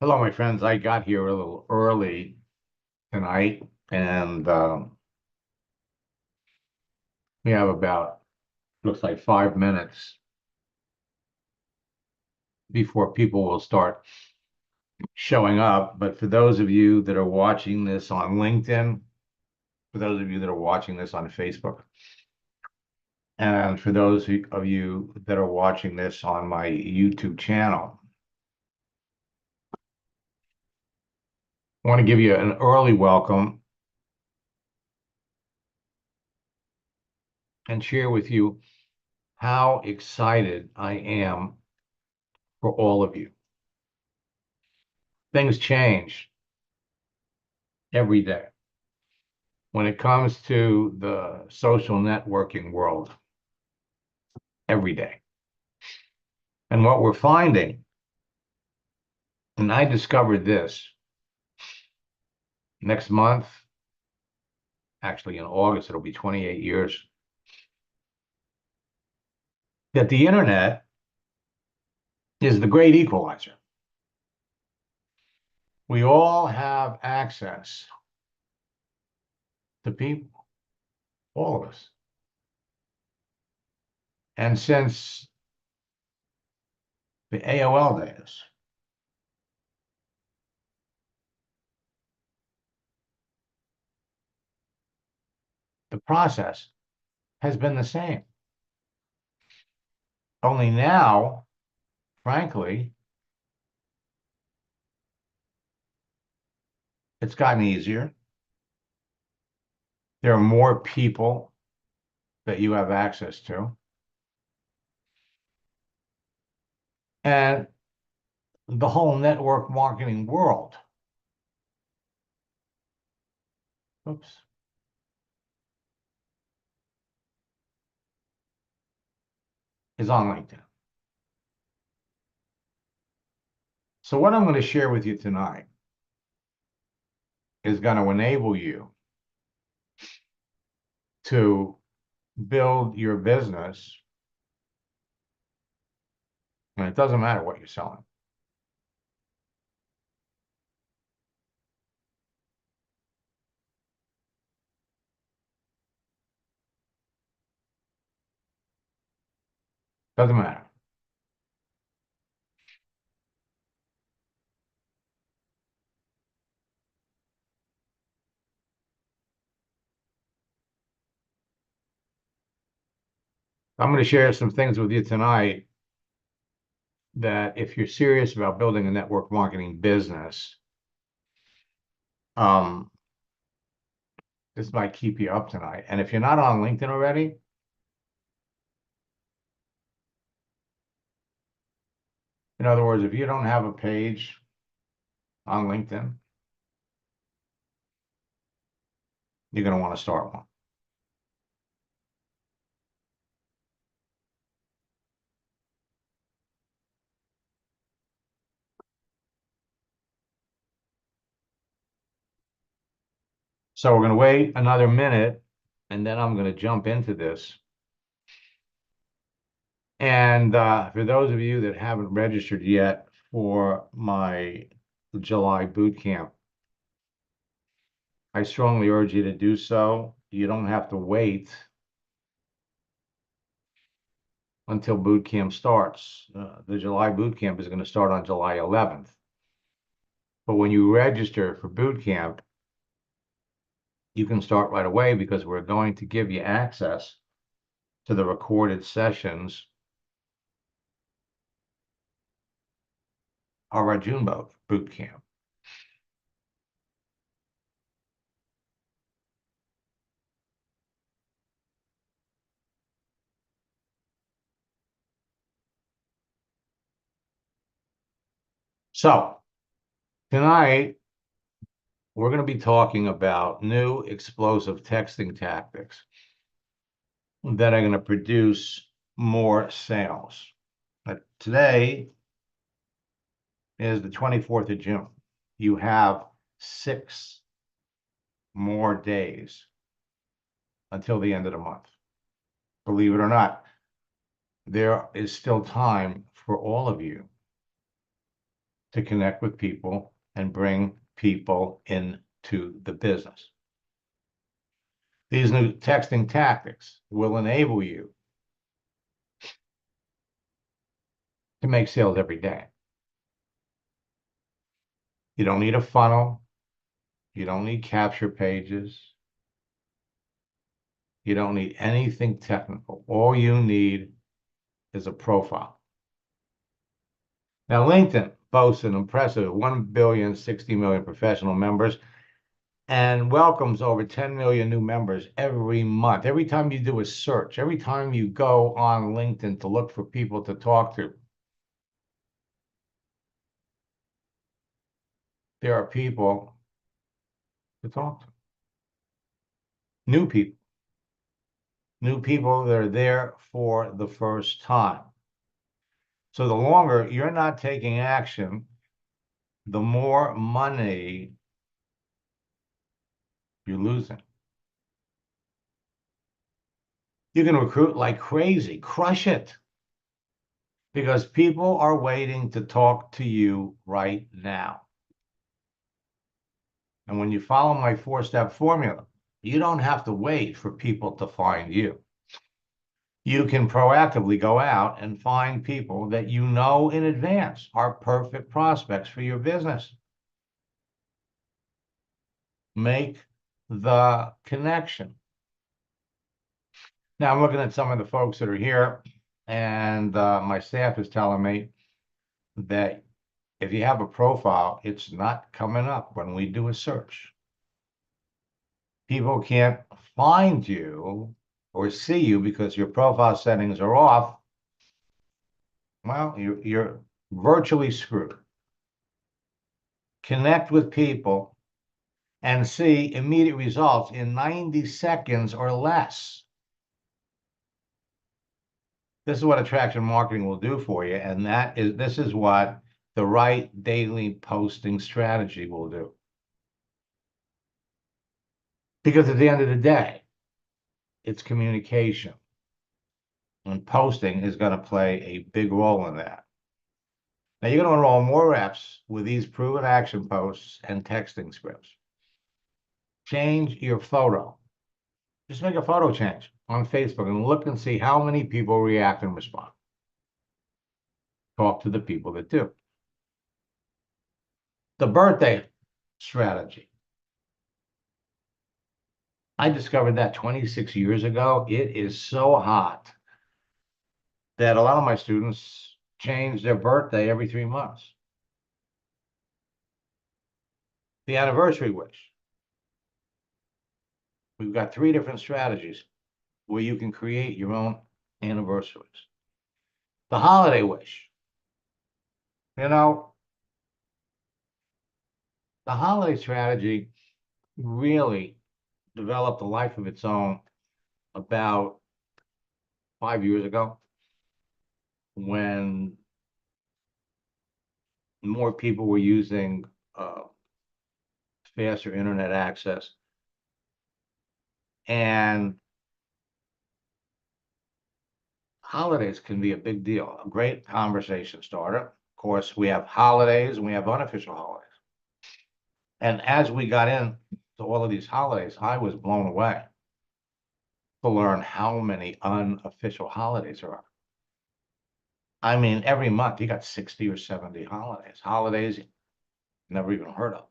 Hello, my friends. I got here a little early tonight, and we have about, looks like 5 minutes before people will start showing up. But for those of you that are watching this on LinkedIn, for those of you that are watching this on Facebook, and for those of you that are watching this on my YouTube channel, I want to give you an early welcome and share with you how excited I am for all of you. Things change every day when it comes to the social networking world every day. And what we're finding, and I discovered this next month, actually in August, it'll be 28 years, that the internet is the great equalizer. We all have access to people, all of us. And since the AOL days, the process has been the same. Only now, frankly, it's gotten easier. There are more people that you have access to. And the whole network marketing world, oops, is on LinkedIn. So what I'm going to share with you tonight is going to enable you to build your business. And it doesn't matter what you're selling. Doesn't matter. I'm going to share some things with you tonight that if you're serious about building a network marketing business, um, this might keep you up tonight. And if you're not on LinkedIn already, in other words, if you don't have a page on LinkedIn, you're going to want to start one. So we're going to wait another minute, and then I'm going to jump into this. And for those of you that haven't registered yet for my July boot camp, I strongly urge you to do so. You don't have to wait until boot camp starts. The July boot camp is going to start on July 11th. But when you register for boot camp, you can start right away because we're going to give you access to the recorded sessions of our June boot camp. So tonight, we're going to be talking about new explosive texting tactics that are going to produce more sales. But today is the 24th of June. You have 6 more days until the end of the month. Believe it or not, there is still time for all of you to connect with people and bring people into the business. These new texting tactics will enable you to make sales every day. You don't need a funnel. You don't need capture pages. You don't need anything technical. All you need is a profile. Now, LinkedIn boasts an impressive 1,060,000,000 professional members and welcomes over 10 million new members every month. Every time you do a search, every time you go on LinkedIn to look for people to talk to, there are people to talk to. New people that are there for the first time. So the longer you're not taking action, the more money you're losing. You can recruit like crazy, crush it, because people are waiting to talk to you right now. And when you follow my 4-step formula, you don't have to wait for people to find you. You can proactively go out and find people that you know in advance are perfect prospects for your business. Make the connection. Now, I'm looking at some of the folks that are here, and my staff is telling me that if you have a profile, it's not coming up when we do a search. People can't find you or see you because your profile settings are off. Well, you're virtually screwed. Connect with people and see immediate results in 90 seconds or less. This is what attraction marketing will do for you, and this is what the right daily posting strategy will do. Because at the end of the day, it's communication. And posting is going to play a big role in that. Now, you're going to enroll more reps with these proven action posts and texting scripts. Change your photo. Just make a photo change on Facebook and look and see how many people react and respond. Talk to the people that do. The birthday strategy. I discovered that 26 years ago. It is so hot that a lot of my students change their birthday every 3 months. The anniversary wish. We've got 3 different strategies where you can create your own anniversaries. The holiday wish. You know, the holiday strategy really developed a life of its own about 5 years ago when more people were using faster internet access. And holidays can be a big deal, a great conversation starter. Of course, we have holidays and we have unofficial holidays. And as we got into all of these holidays, I was blown away to learn how many unofficial holidays there are. I mean, every month you got 60 or 70 holidays you never even heard of.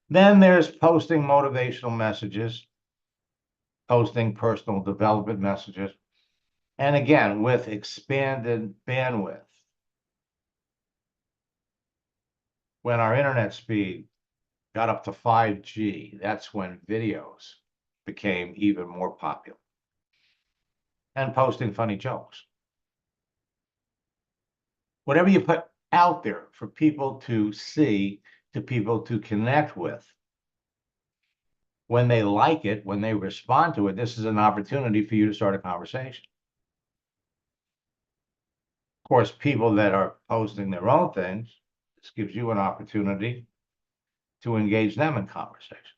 Then there's posting motivational messages, posting personal development messages, and again, with expanded bandwidth. When our internet speed got up to 5G, that's when videos became even more popular. And posting funny jokes. Whatever you put out there for people to see, to people to connect with, when they like it, when they respond to it, this is an opportunity for you to start a conversation. Of course, people that are posting their own things, this gives you an opportunity to engage them in conversation.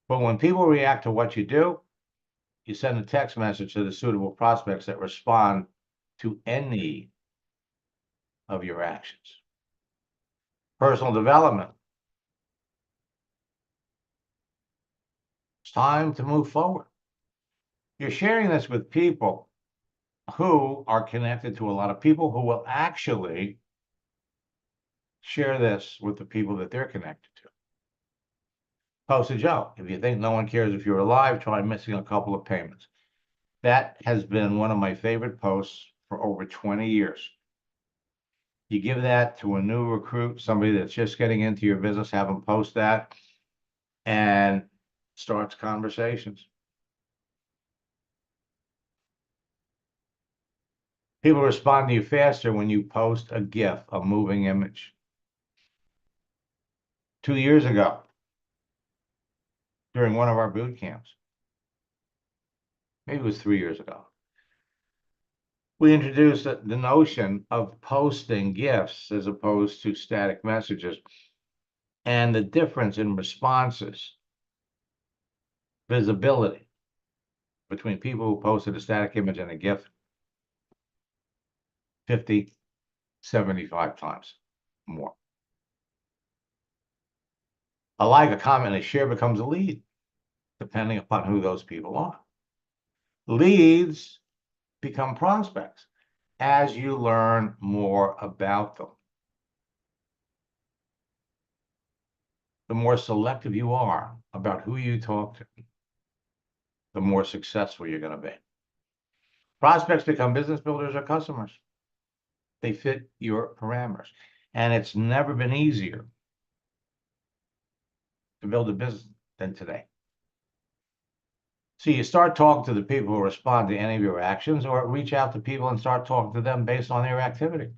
But when people react to what you do, you send a text message to the suitable prospects that respond to any of your actions. personal development. It's time to move forward. You're sharing this with people who are connected to a lot of people who will actually share this with the people that they're connected to. Post a joke. If you think no one cares if you're alive, try missing a couple of payments. That has been one of my favorite posts for over 20 years. You give that to a new recruit, somebody that's just getting into your business, have them post that, and starts conversations. People respond to you faster when you post a GIF, a moving image. 2 years ago, during one of our boot camps, maybe it was 3 years ago, we introduced the notion of posting GIFs as opposed to static messages, and the difference in responses, visibility between people who posted a static image and a GIF, 50, 75 times more. A like, a comment, a share becomes a lead, depending upon who those people are. Leads become prospects as you learn more about them. The more selective you are about who you talk to, the more successful you're going to be. Prospects become business builders or customers. They fit your parameters. And it's never been easier to build a business than today. So you start talking to the people who respond to any of your actions, or reach out to people and start talking to them based on their activity.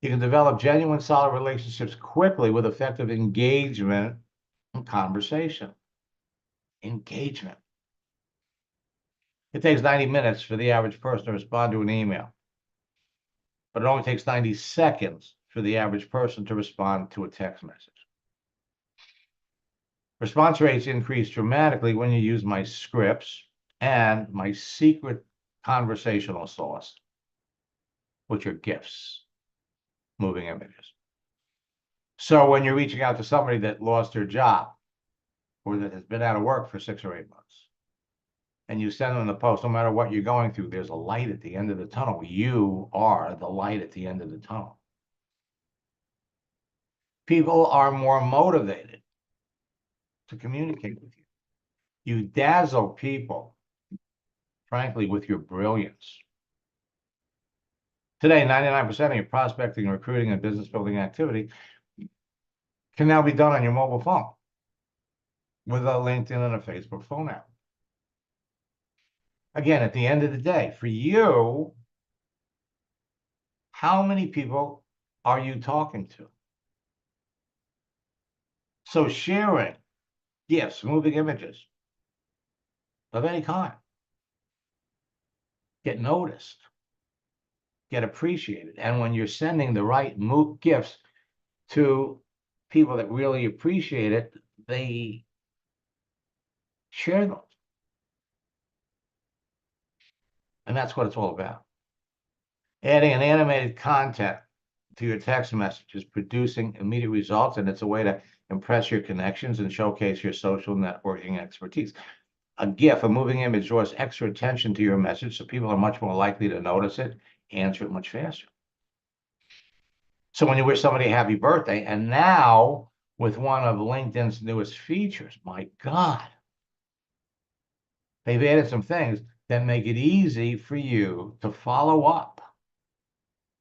You can develop genuine, solid relationships quickly with effective engagement and conversation. Engagement. It takes 90 minutes for the average person to respond to an email, but it only takes 90 seconds for the average person to respond to a text message. Response rates increase dramatically when you use my scripts and my secret conversational sauce, which are GIFs, moving images. So when you're reaching out to somebody that lost their job or that has been out of work for 6 or 8 months, and you send them the post, no matter what you're going through, there's a light at the end of the tunnel. You are the light at the end of the tunnel. People are more motivated to communicate with you. You dazzle people, frankly, with your brilliance. Today, 99% of your prospecting, recruiting, and business building activity can now be done on your mobile phone with a LinkedIn and a Facebook phone app. Again, at the end of the day, for you, how many people are you talking to? So sharing GIFs, moving images of any kind, get noticed, get appreciated. And when you're sending the right GIFs to people that really appreciate it, they share them. And that's what it's all about. Adding an animated content to your text messages, producing immediate results, and it's a way to impress your connections and showcase your social networking expertise. A GIF, a moving image, draws extra attention to your message, so people are much more likely to notice it, answer it much faster. So when you wish somebody a happy birthday, and now with one of LinkedIn's newest features, my God, they've added some things that make it easy for you to follow up,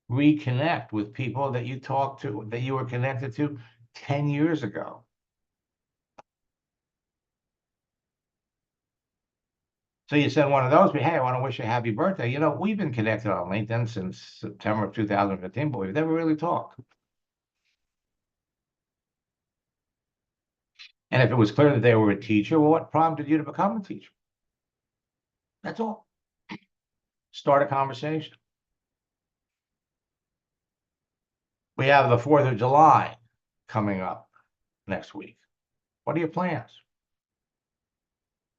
reconnect with people that you talked to, that you were connected to 10 years ago. So you send one of those, but hey, I want to wish you a happy birthday. You know, we've been connected on LinkedIn since September of 2015, but we've never really talked. And if it was clear that they were a teacher, well, what prompted you to become a teacher? That's all. Start a conversation. We have the 4th of July coming up next week. What are your plans?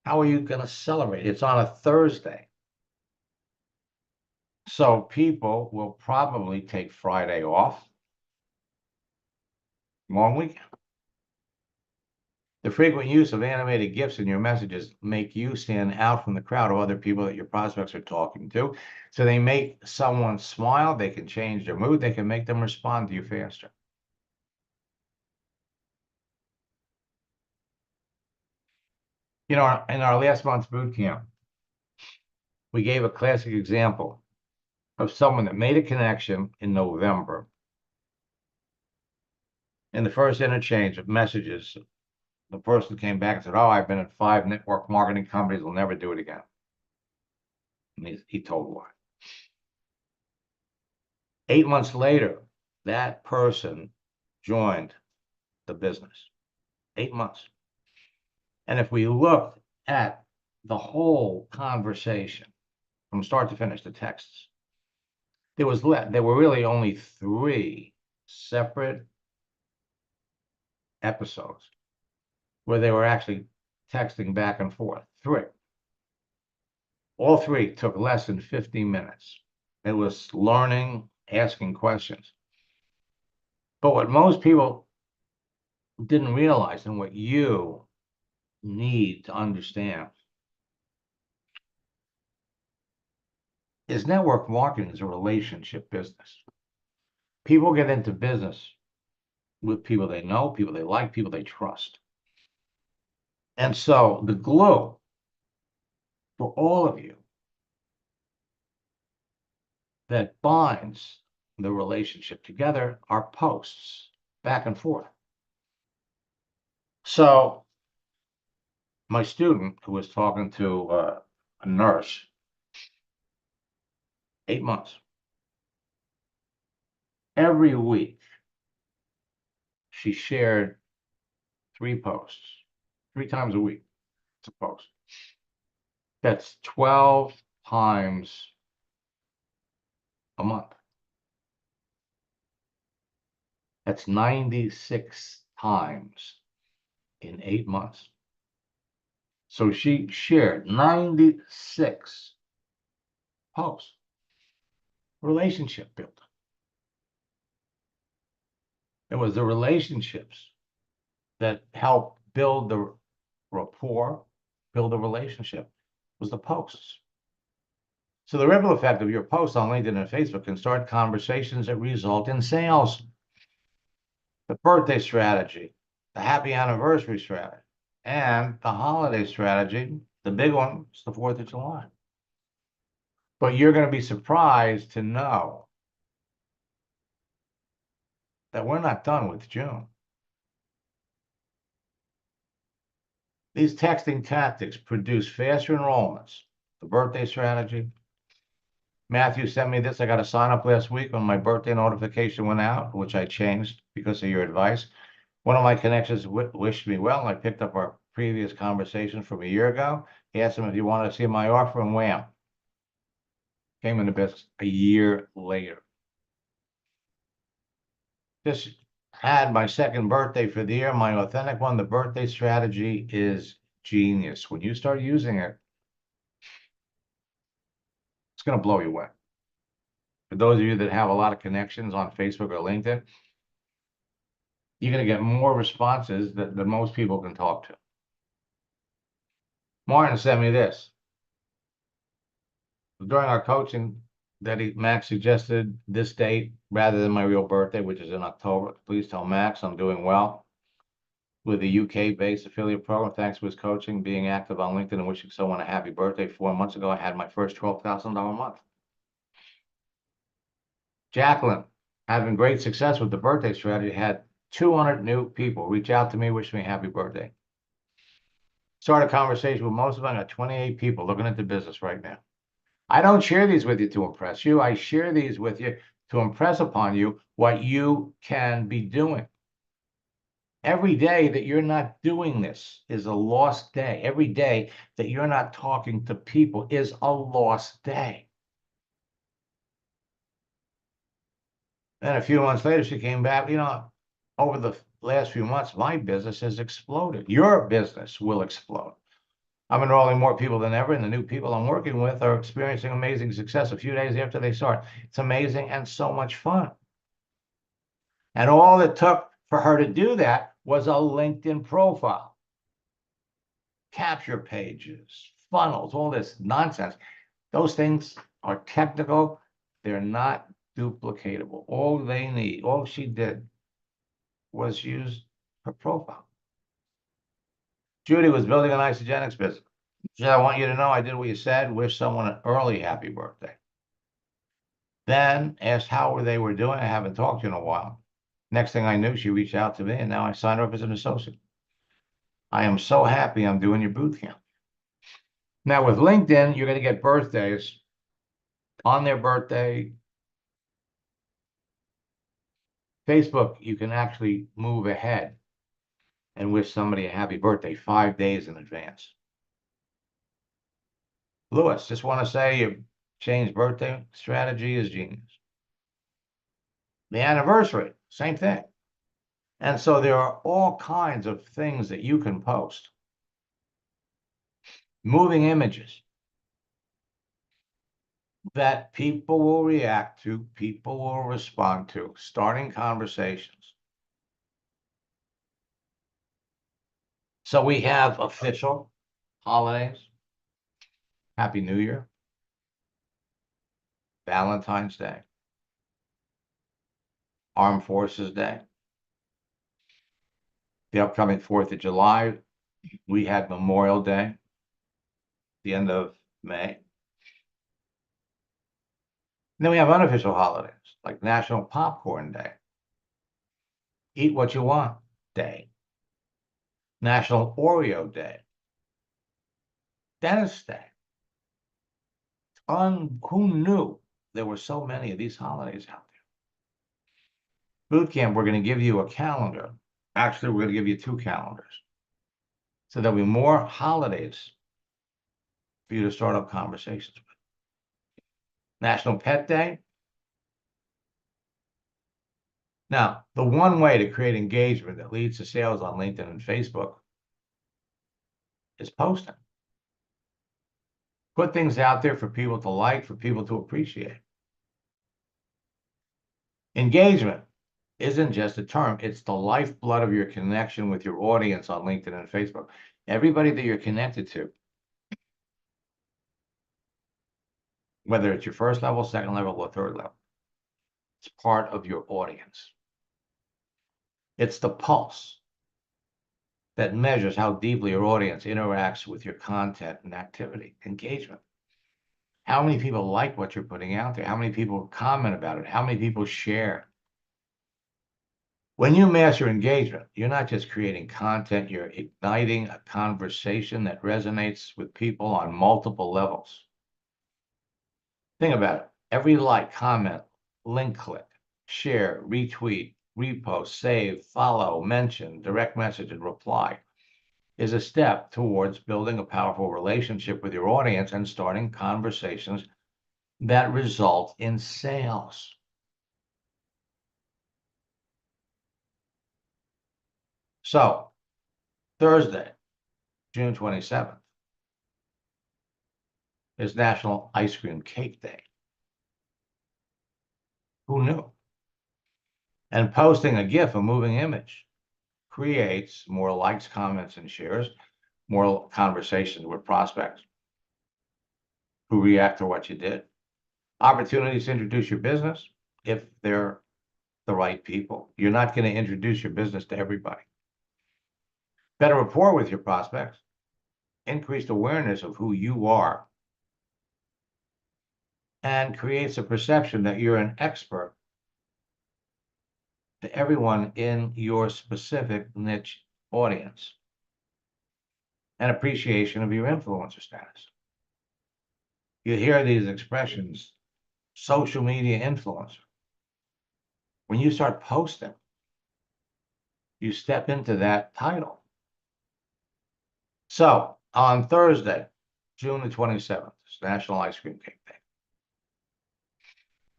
How are you going to celebrate? It's on a Thursday. So people will probably take Friday off Long weekend. The frequent use of animated GIFs in your messages make you stand out from the crowd of other people that your prospects are talking to. So they make someone smile, they can change their mood, they can make them respond to you faster. You know, in our last month's boot camp, we gave a classic example of someone that made a connection in November. In the first interchange of messages, the person came back and said, "Oh, I've been in 5 network marketing companies, will never do it again." And he told why. 8 months later, that person joined the business. 8 months. And if we look at the whole conversation from start to finish, the texts, there were really only 3 separate episodes where they were actually texting back and forth. 3. All 3 took less than 50 minutes. It was learning, asking questions. But what most people didn't realize, and what you need to understand, is network marketing is a relationship business. People get into business with people they know, people they like, people they trust. And so the glue for all of you that binds the relationship together are posts back and forth. So my student who was talking to a nurse, 8 months, every week she shared 3 posts, 3 times a week. It's a post. That's 12 times a month. That's 96 times in 8 months. So she shared 96 posts. Relationship building. It was the relationships that helped build the rapport, build a relationship, was the posts. So the ripple effect of your posts on LinkedIn and Facebook can start conversations that result in sales. The birthday strategy, the happy anniversary strategy, and the holiday strategy, the big one, is the 4th of July. But you're going to be surprised to know that we're not done with June. These texting tactics produce faster enrollments. The birthday strategy. Matthew sent me this. I got a sign up last week when my birthday notification went out, which I changed because of your advice. One of my connections wished me well. I picked up our previous conversation from a year ago. He asked him if he wanted to see my offer, and wham, came into business a year later. Just had my 2nd birthday for the year, my authentic one. The birthday strategy is genius. When you start using it, it's going to blow you away. For those of you that have a lot of connections on Facebook or LinkedIn, you're going to get more responses than most people can talk to. Martin sent me this. During our coaching, Max suggested this date rather than my real birthday, which is in October. Please tell Max I'm doing well with the UK-based affiliate program. Thanks for his coaching, being active on LinkedIn, and wishing someone a happy birthday. 4 months ago, I had my first $12,000 month. Jacqueline, having great success with the birthday strategy, had 200 new people reach out to me, wish me a happy birthday. Start a conversation with most of them. I got 28 people looking into business right now. I don't share these with you to impress you. I share these with you to impress upon you what you can be doing. Every day that you're not doing this is a lost day. Every day that you're not talking to people is a lost day. Then a few months later, she came back, over the last few months, my business has exploded. Your business will explode. I'm enrolling more people than ever, and the new people I'm working with are experiencing amazing success a few days after they start. It's amazing and so much fun. And all it took For her to do that was a LinkedIn profile, capture pages, funnels, all this nonsense. Those things are technical. They're not duplicatable. All she did was use her profile. Judy was building an Isagenix business. She said, I want you to know I did what you said. Wish someone an early happy birthday. Then asked how they were doing. I haven't talked to you in a while. Next thing I knew, she reached out to me, and now I signed her up as an associate. I am so happy I'm doing your boot camp. Now, with LinkedIn, you're going to get birthdays on their birthday. Facebook, you can actually move ahead and wish somebody a happy birthday 5 days in advance. Lewis, just want to say your changed birthday strategy is genius. The anniversary, same thing. And so there are all kinds of things that you can post. Moving images that people will react to, people will respond to, starting conversations. So we have official holidays. Happy New Year. Valentine's Day. Armed Forces Day. The upcoming 4th of July. We had Memorial Day, the end of May. And then we have unofficial holidays like National Popcorn Day, Eat What You Want Day, National Oreo Day, Dentist Day. Who knew there were so many of these holidays out there? Bootcamp, we're going to give you a calendar. Actually, we're going to give you 2 calendars. So there'll be more holidays for you to start up conversations with. National Pet Day. Now, the one way to create engagement that leads to sales on LinkedIn and Facebook is posting. Put things out there for people to like, for people to appreciate. Engagement isn't just a term. It's the lifeblood of your connection with your audience on LinkedIn and Facebook. Everybody that you're connected to, whether it's your first level, second level, or third level, it's part of your audience. It's the pulse that measures how deeply your audience interacts with your content and activity. Engagement. How many people like what you're putting out there? How many people comment about it? How many people share? When you master engagement, you're not just creating content, you're igniting a conversation that resonates with people on multiple levels. Think about it. Every like, comment, link click, share, retweet, repost, save, follow, mention, direct message, and reply is a step towards building a powerful relationship with your audience and starting conversations that result in sales. So, Thursday, June 27th, is National Ice Cream Cake Day. Who knew? And posting a GIF, a moving image, creates more likes, comments, and shares, more conversations with prospects who react to what you did. Opportunities to introduce your business if they're the right people. You're not going to introduce your business to everybody. Better rapport with your prospects, increased awareness of who you are, and creates a perception that you're an expert to everyone in your specific niche audience, and appreciation of your influencer status. You hear these expressions, social media influencer. When you start posting, you step into that title. So on Thursday, June the 27th, it's National Ice Cream Cake Day.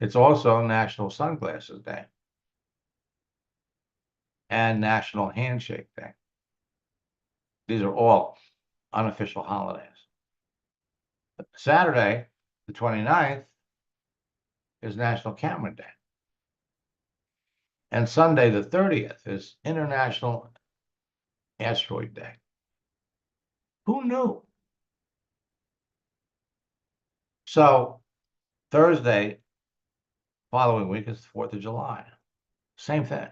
It's also National Sunglasses Day and National Handshake Day. These are all unofficial holidays. Saturday, the 29th, is National Camera Day. And Sunday, the 30th, is International Asteroid Day. Who knew? So Thursday, following week, is the 4th of July. Same thing.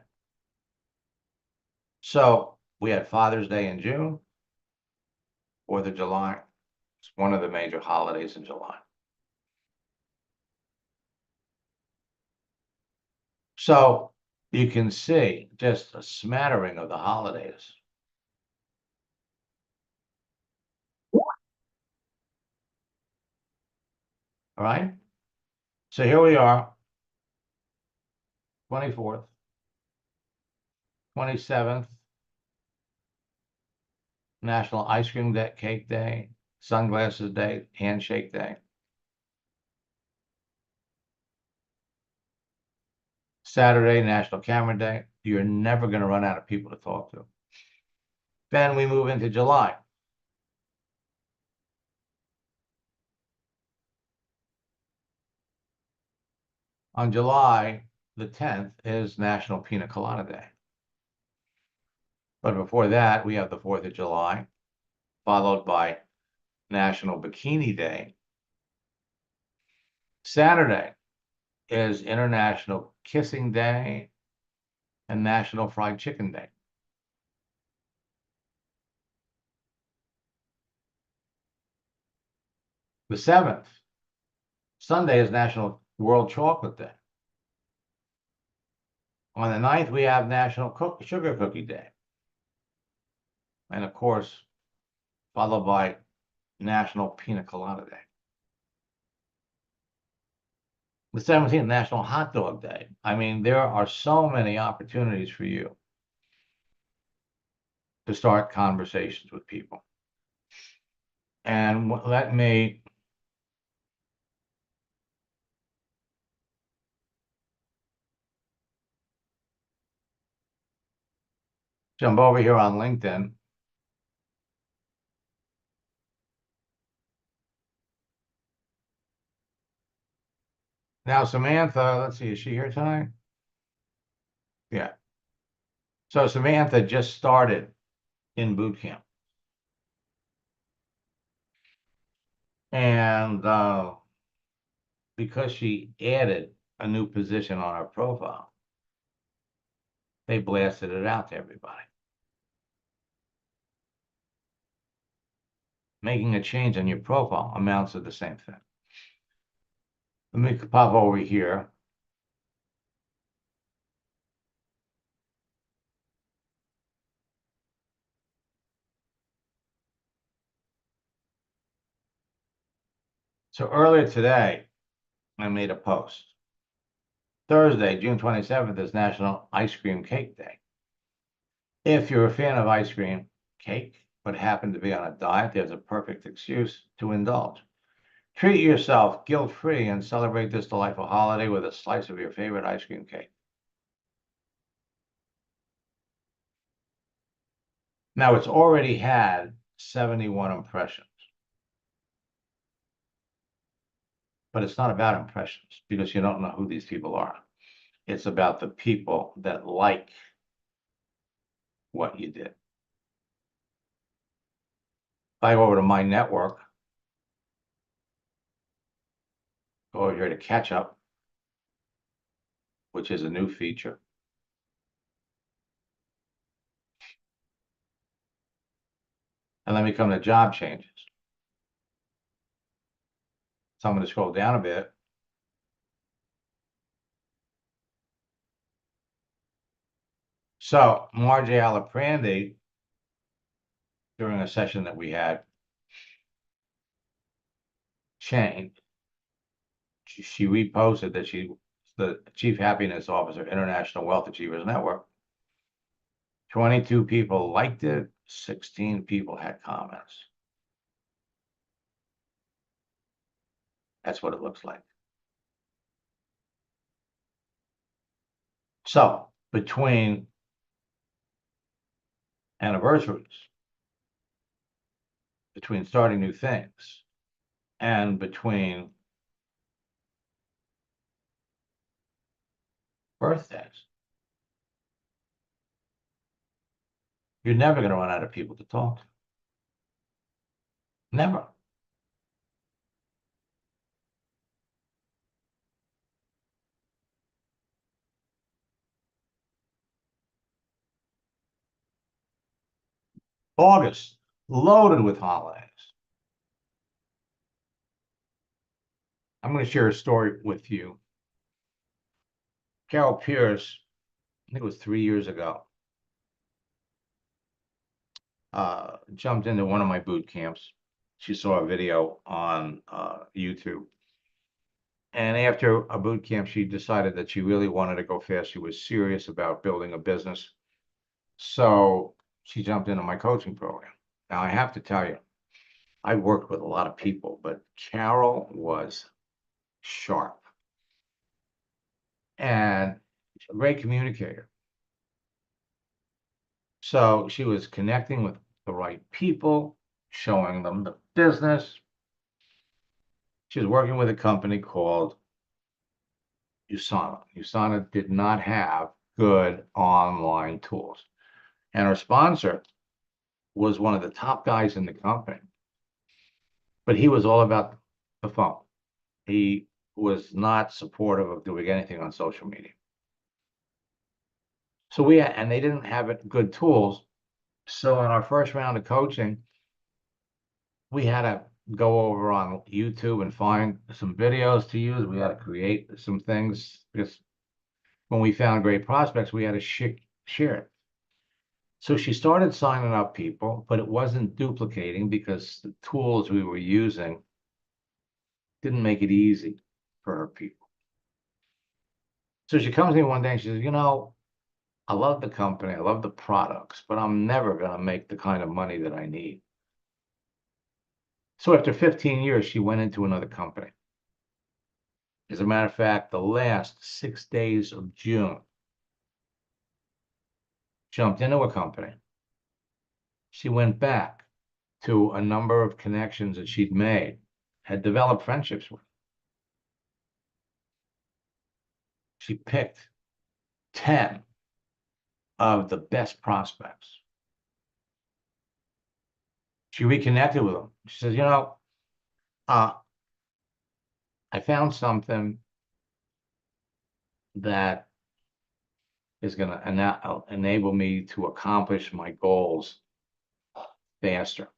So we had Father's Day in June, 4th of July. It's one of the major holidays in July. So you can see just a smattering of the holidays. All right. So here we are, 24th, 27th, National Ice Cream Cake Day, Sunglasses Day, Handshake Day. Saturday, National Camera Day. You're never going to run out of people to talk to. Then we move into July. On July the 10th is National Pina Colada Day. But before that, we have the 4th of July, followed by National Bikini Day. Saturday is International Kissing Day and National Fried Chicken Day. The 7th, Sunday, is National World Chocolate Day. On the 9th, we have National Sugar Cookie Day. And of course, followed by National Pina Colada Day. The 17th, National Hot Dog Day. I mean, there are so many opportunities for you to start conversations with people. And let me jump over here on LinkedIn. Now, Samantha, let's see, is she here tonight? Yeah. So Samantha just started in boot camp. And because she added a new position on her profile, they blasted it out to everybody. Making a change on your profile amounts to the same thing. Let me pop over here. So earlier today, I made a post. Thursday, June 27th, is National Ice Cream Cake Day. If you're a fan of ice cream cake, but happen to be on a diet, there's a perfect excuse to indulge. Treat yourself guilt-free and celebrate this delightful holiday with a slice of your favorite ice cream cake. Now, it's already had 71 impressions. But it's not about impressions because you don't know who these people are. It's about the people that like what you did. If I go over to my network, go over here to catch up, which is a new feature. And let me come to job changes. So I'm going to scroll down a bit. So Margie Alaprandi, during a session that we had, changed. She reposted that she's the Chief Happiness Officer, International Wealth Achievers Network. 22 people liked it, 16 people had comments. That's what it looks like. So between anniversaries, between starting new things, and between birthdays, You're never going to run out of people to talk to. Never. August, loaded with holidays. I'm going to share a story with you. Carol Pierce, I think it was 3 years ago, jumped into one of my boot camps. She saw a video on YouTube. And after a boot camp, she decided that she really wanted to go fast. She was serious about building a business. So she jumped into my coaching program. Now, I have to tell you, I worked with a lot of people, but Carol was sharp and a great communicator. So she was connecting with the right people, showing them the business. She was working with a company called USANA. USANA did not have good online tools. And her sponsor was one of the top guys in the company. But he was all about the phone. He was not supportive of doing anything on social media. So and they didn't have good tools. So in our first round of coaching, we had to go over on YouTube and find some videos to use. We had to create some things because when we found great prospects, we had to share it. So she started signing up people, but it wasn't duplicating because the tools we were using didn't make it easy for her people. So she comes to me one day and she says, I love the company, I love the products, but I'm never going to make the kind of money that I need. So after 15 years, she went into another company. As a matter of fact, the last 6 days of June, jumped into a company. She went back to a number of connections that she'd made, had developed friendships with. She picked 10 of the best prospects. She reconnected with them. She says, I found something that is going to enable me to accomplish my goals faster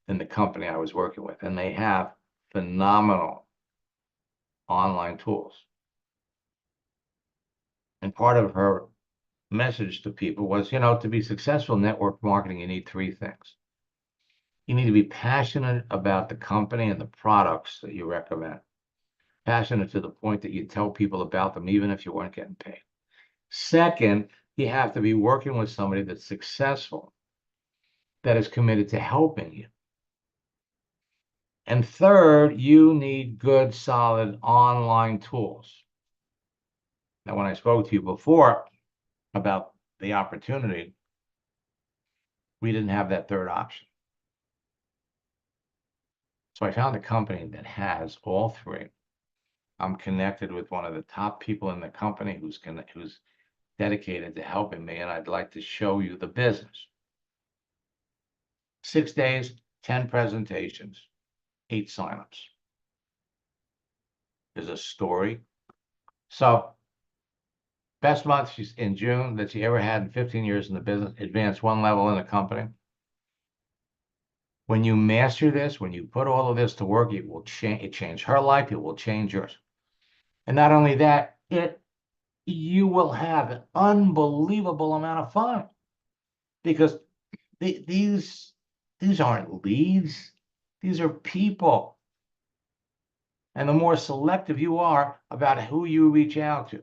than the company I was working with. And they have phenomenal online tools. And part of her message to people was, to be successful in network marketing, you need three things. You need to be passionate about the company and the products that you recommend. Passionate to the point that you tell people about them, even if you weren't getting paid. Second, you have to be working with somebody that's successful, that is committed to helping you. And third, you need good, solid online tools. Now, when I spoke to you before about the opportunity, we didn't have that third option. So I found a company that has all three. I'm connected with one of the top people in the company who's dedicated to helping me, and I'd like to show you the business. 6 days, 10 presentations, 8 signups. There's a story. So best month she's in June that she ever had in 15 years in the business, advanced one level in the company. When you master this, when you put all of this to work, it will change her life, it will change yours. And not only that, you will have an unbelievable amount of fun because these aren't leads, these are people. And the more selective you are about who you reach out to,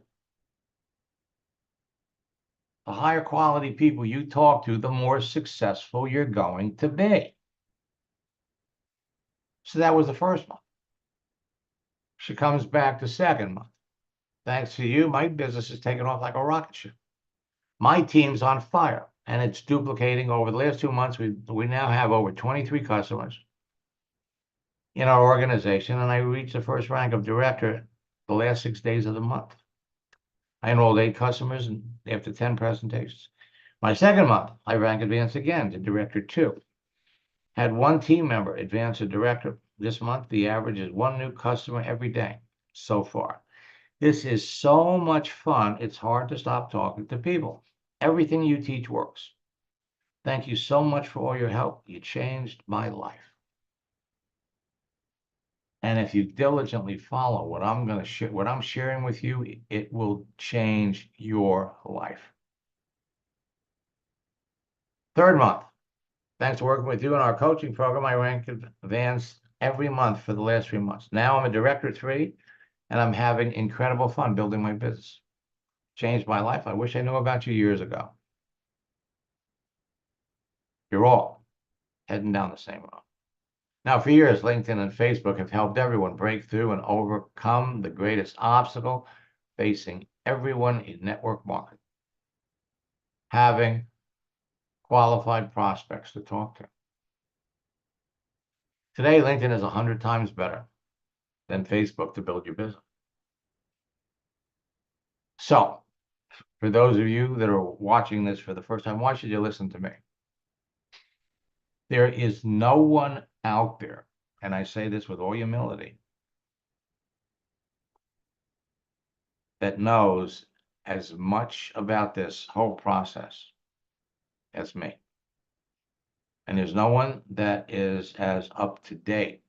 the higher quality people you talk to, the more successful you're going to be. So that was the first month. She comes back the second month. Thanks to you, my business is taking off like a rocket ship. My team's on fire, and it's duplicating. Over the last 2 months, we now have over 23 customers in our organization, and I reached the first rank of director the last 6 days of the month. I enrolled 8 customers, and after 10 presentations, My second month, I rank advanced again to Director 2. Had one team member advance to Director. This month, the average is one new customer every day so far. This is so much fun, it's hard to stop talking to people. Everything you teach works. Thank you so much for all your help. You changed my life. And if you diligently follow what I'm sharing with you, it will change your life. Third month, thanks to working with you in our coaching program, I rank advanced every month for the last 3 months. Now I'm a Director 3, and I'm having incredible fun building my business. Changed my life. I wish I knew about you years ago. You're all heading down the same road. Now, for years, LinkedIn and Facebook have helped everyone break through and overcome the greatest obstacle facing everyone in network marketing: having qualified prospects to talk to. Today, LinkedIn is 100 times better than Facebook to build your business. So, for those of you that are watching this for the first time, why should you listen to me? There is no one out there, and I say this with all humility, that knows as much about this whole process as me. And there's no one that is as up to date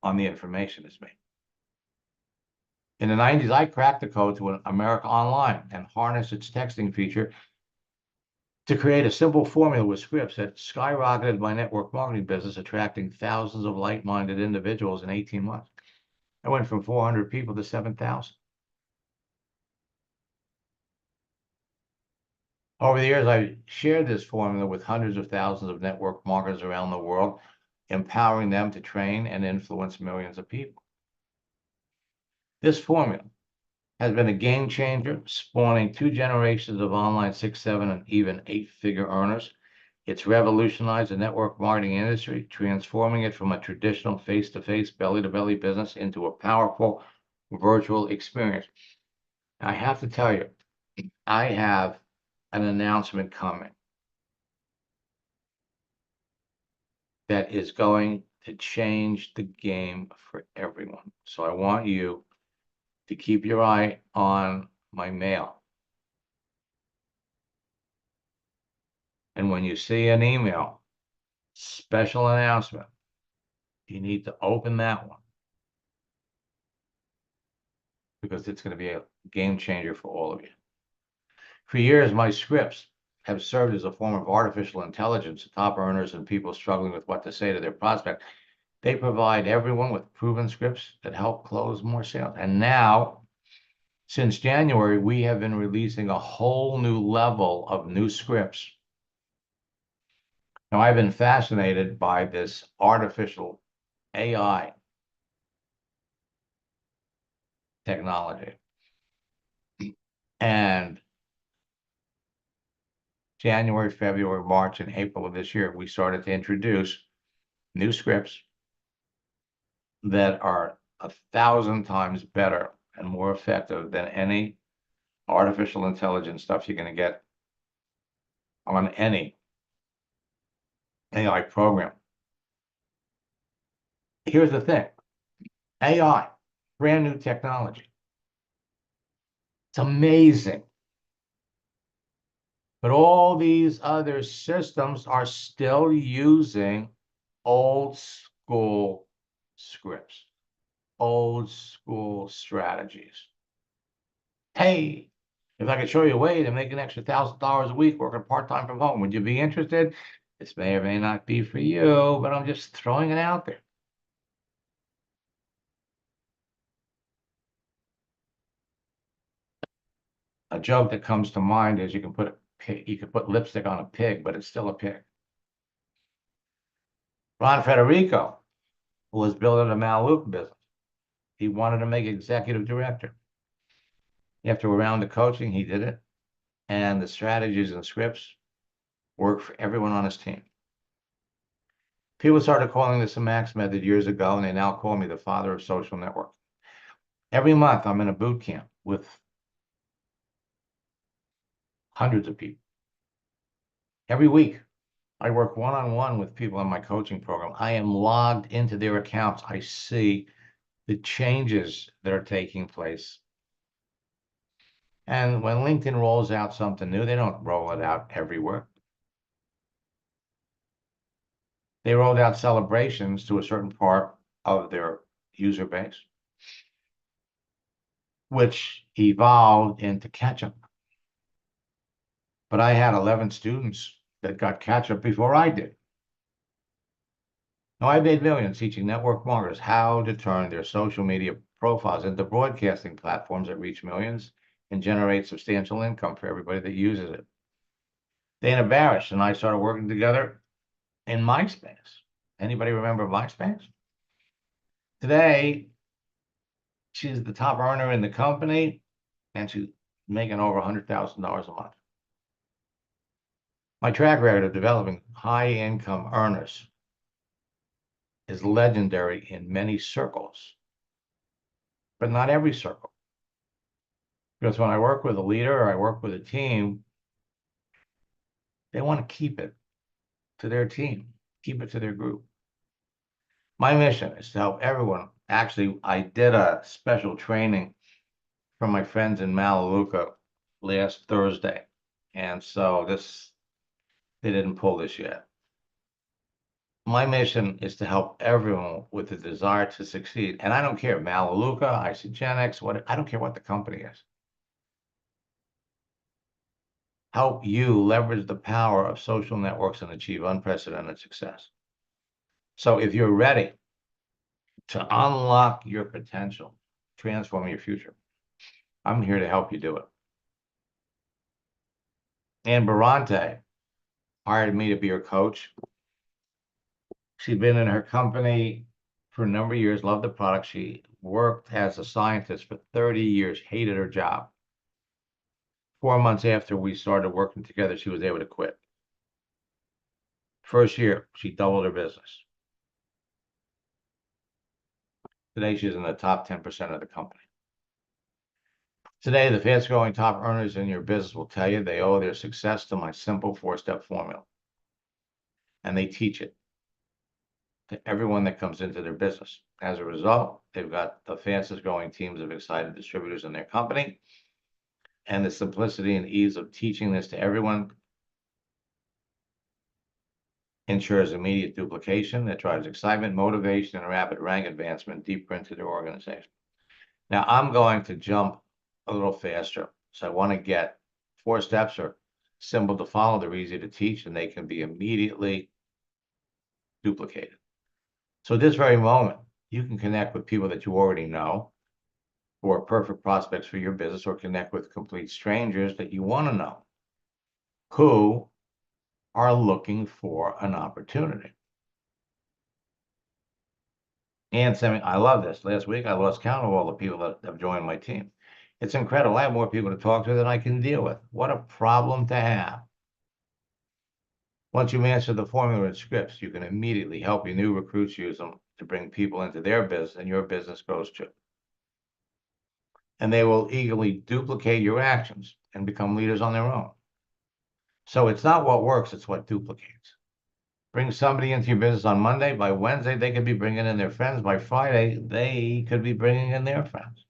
on the information as me. In the 90s, I cracked the code to America Online and harnessed its texting feature to create a simple formula with scripts that skyrocketed my network marketing business, attracting thousands of like-minded individuals in 18 months. I went from 400 people to 7,000. Over the years, I shared this formula with hundreds of thousands of network marketers around the world, empowering them to train and influence millions of people. This formula has been a game changer, spawning 2 generations of online 6, 7, and even 8-figure earners. It's revolutionized the network marketing industry, transforming it from a traditional face-to-face, belly-to-belly business into a powerful virtual experience. I have to tell you, I have an announcement coming that is going to change the game for everyone. So I want you to keep your eye on my mail. And when you see an email, special announcement, you need to open that one, because it's going to be a game changer for all of you. For years, my scripts have served as a form of artificial intelligence to top earners and people struggling with what to say to their prospect. They provide everyone with proven scripts that help close more sales. And now, since January, we have been releasing a whole new level of new scripts. Now, I've been fascinated by this artificial AI technology. And January, February, March, and April of this year, we started to introduce new scripts that are 1,000 times better and more effective than any artificial intelligence stuff you're going to get on any AI program. Here's the thing: AI, brand new technology. It's amazing. But all these other systems are still using old school scripts, old school strategies. Hey, if I could show you a way to make an extra $1,000 a week working part-time from home, would you be interested? This may or may not be for you, but I'm just throwing it out there. A joke that comes to mind is you can put lipstick on a pig, but it's still a pig. Ron Federico was building a Melaleuca business. He wanted to make executive director. After a round of coaching, he did it, and the strategies and scripts worked for everyone on his team. People started calling this a Max method years ago, and they now call me the father of social network. Every month, I'm in a boot camp with hundreds of people, Every week, I work one-on-one with people in my coaching program. I am logged into their accounts. I see the changes that are taking place. And when LinkedIn rolls out something new, they don't roll it out everywhere. They rolled out celebrations to a certain part of their user base, which evolved into catch-up. But I had 11 students that got catch-up before I did. Now, I made millions teaching network marketers how to turn their social media profiles into broadcasting platforms that reach millions and generate substantial income for everybody that uses it. Dana Barish and I started working together in MySpace. Anybody remember MySpace? Today, she's the top earner in the company, and she's making over $100,000 a month. My track record of developing high-income earners is legendary in many circles, but not every circle. Because when I work with a leader or I work with a team, they want to keep it to their team, keep it to their group. My mission is to help everyone. Actually, I did a special training for my friends in Melaleuca last Thursday. And so they didn't pull this yet. My mission is to help everyone with the desire to succeed. And I don't care, Melaleuca, Isagenix, I don't care what the company is. Help you leverage the power of social networks and achieve unprecedented success. So if you're ready to unlock your potential, transform your future, I'm here to help you do it. Ann Barante hired me to be her coach. She'd been in her company for a number of years, loved the product. She worked as a scientist for 30 years, hated her job. 4 months after we started working together, she was able to quit. First year, she doubled her business. Today, she's in the top 10% of the company. Today, the fast-growing top earners in your business will tell you they owe their success to my simple 4-step formula. And they teach it to everyone that comes into their business. As a result, they've got the fastest growing teams of excited distributors in their company. And the simplicity and ease of teaching this to everyone ensures immediate duplication that drives excitement, motivation, and rapid rank advancement deeper into their organization. Now, I'm going to jump a little faster. So I want to get 4 steps are simple to follow, they're easy to teach, and they can be immediately duplicated. So at this very moment, you can connect with people that you already know who are perfect prospects for your business, or connect with complete strangers that you want to know who are looking for an opportunity. And Sammy, I love this. Last week, I lost count of all the people that have joined my team. It's incredible. I have more people to talk to than I can deal with. What a problem to have. Once you master the formula and scripts, you can immediately help your new recruits use them to bring people into their business, and your business grows too. And they will eagerly duplicate your actions and become leaders on their own. So it's not what works, it's what duplicates. Bring somebody into your business on Monday. By Wednesday, they could be bringing in their friends. By Friday, they could be bringing in their friends.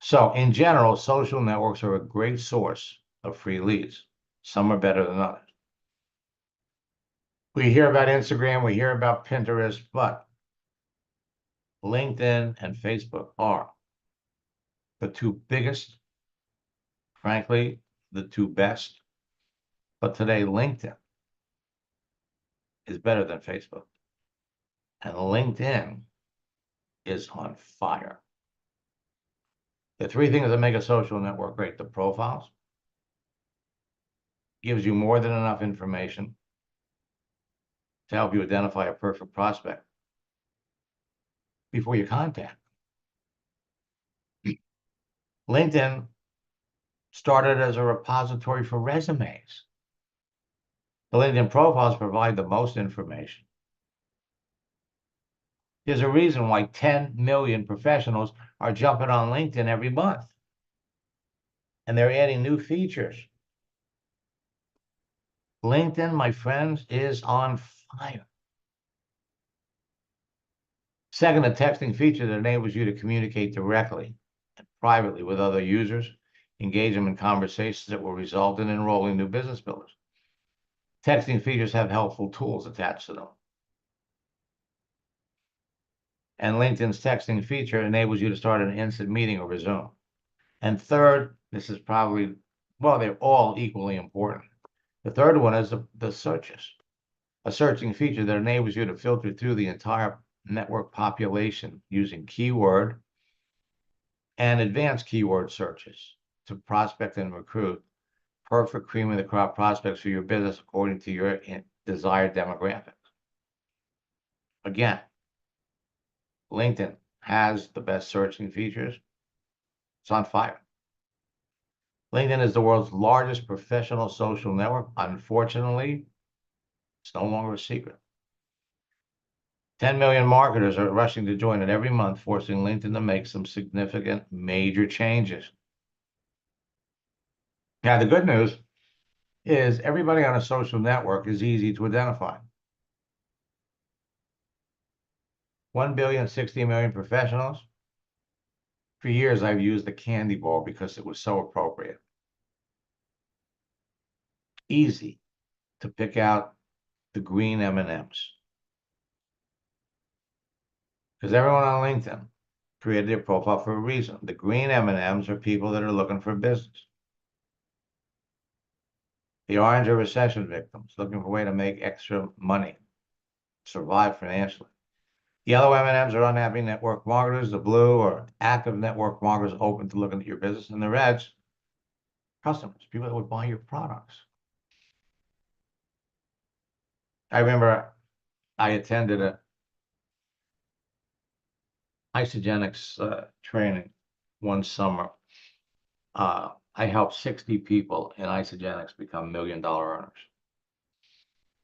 So in general, social networks are a great source of free leads. Some are better than others. We hear about Instagram, we hear about Pinterest, but LinkedIn and Facebook are the 2 biggest, frankly, the 2 best. But today, LinkedIn is better than Facebook. And LinkedIn is on fire. The 3 things that make a social network great: the profiles, gives you more than enough information to help you identify a perfect prospect before you contact. LinkedIn started as a repository for resumes. The LinkedIn profiles provide the most information. There's a reason why 10 million professionals are jumping on LinkedIn every month. And they're adding new features. LinkedIn, my friends, is on fire. Second, a texting feature that enables you to communicate directly and privately with other users, engage them in conversations that will result in enrolling new business builders. Texting features have helpful tools attached to them. And LinkedIn's texting feature enables you to start an instant meeting over Zoom. And third, this is probably, well, they're all equally important. The third one is the searches, a searching feature that enables you to filter through the entire network population using keyword and advanced keyword searches to prospect and recruit perfect cream of the crop prospects for your business according to your desired demographics. Again, LinkedIn has the best searching features. It's on fire. LinkedIn is the world's largest professional social network. Unfortunately, it's no longer a secret. 10 million marketers are rushing to join it every month, forcing LinkedIn to make some significant major changes. Now, the good news is everybody on a social network is easy to identify. 1 billion, 60 million professionals. For years, I've used the candy ball because it was so appropriate. Easy to pick out the green M&Ms. Because everyone on LinkedIn created their profile for a reason. The green M&Ms are people that are looking for business. The orange are recession victims looking for a way to make extra money, survive financially. Yellow M&Ms are unhappy network marketers. The blue are active network marketers open to looking at your business. And the reds, customers, people that would buy your products. I remember I attended a Isagenix training one summer. I helped 60 people in Isagenix become $1 million earners.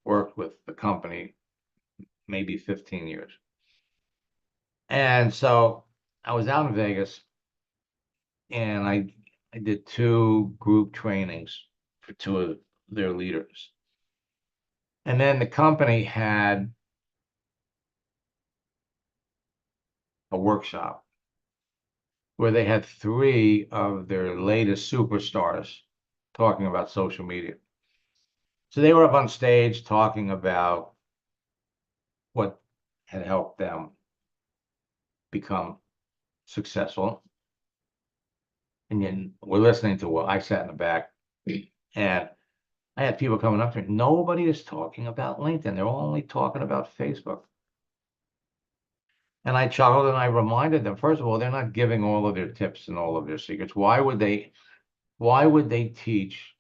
Worked with the company maybe 15 years. And so I was out in Vegas and I did 2 group trainings for 2 of their leaders. And then the company had a workshop where they had 3 of their latest superstars talking about social media. So they were up on stage talking about what had helped them become successful. And then we're listening to what I sat in the back, and I had people coming up to me. Nobody is talking about LinkedIn. They're only talking about Facebook. And I chuckled and I reminded them, first of all, they're not giving all of their tips and all of their secrets. Why would they teach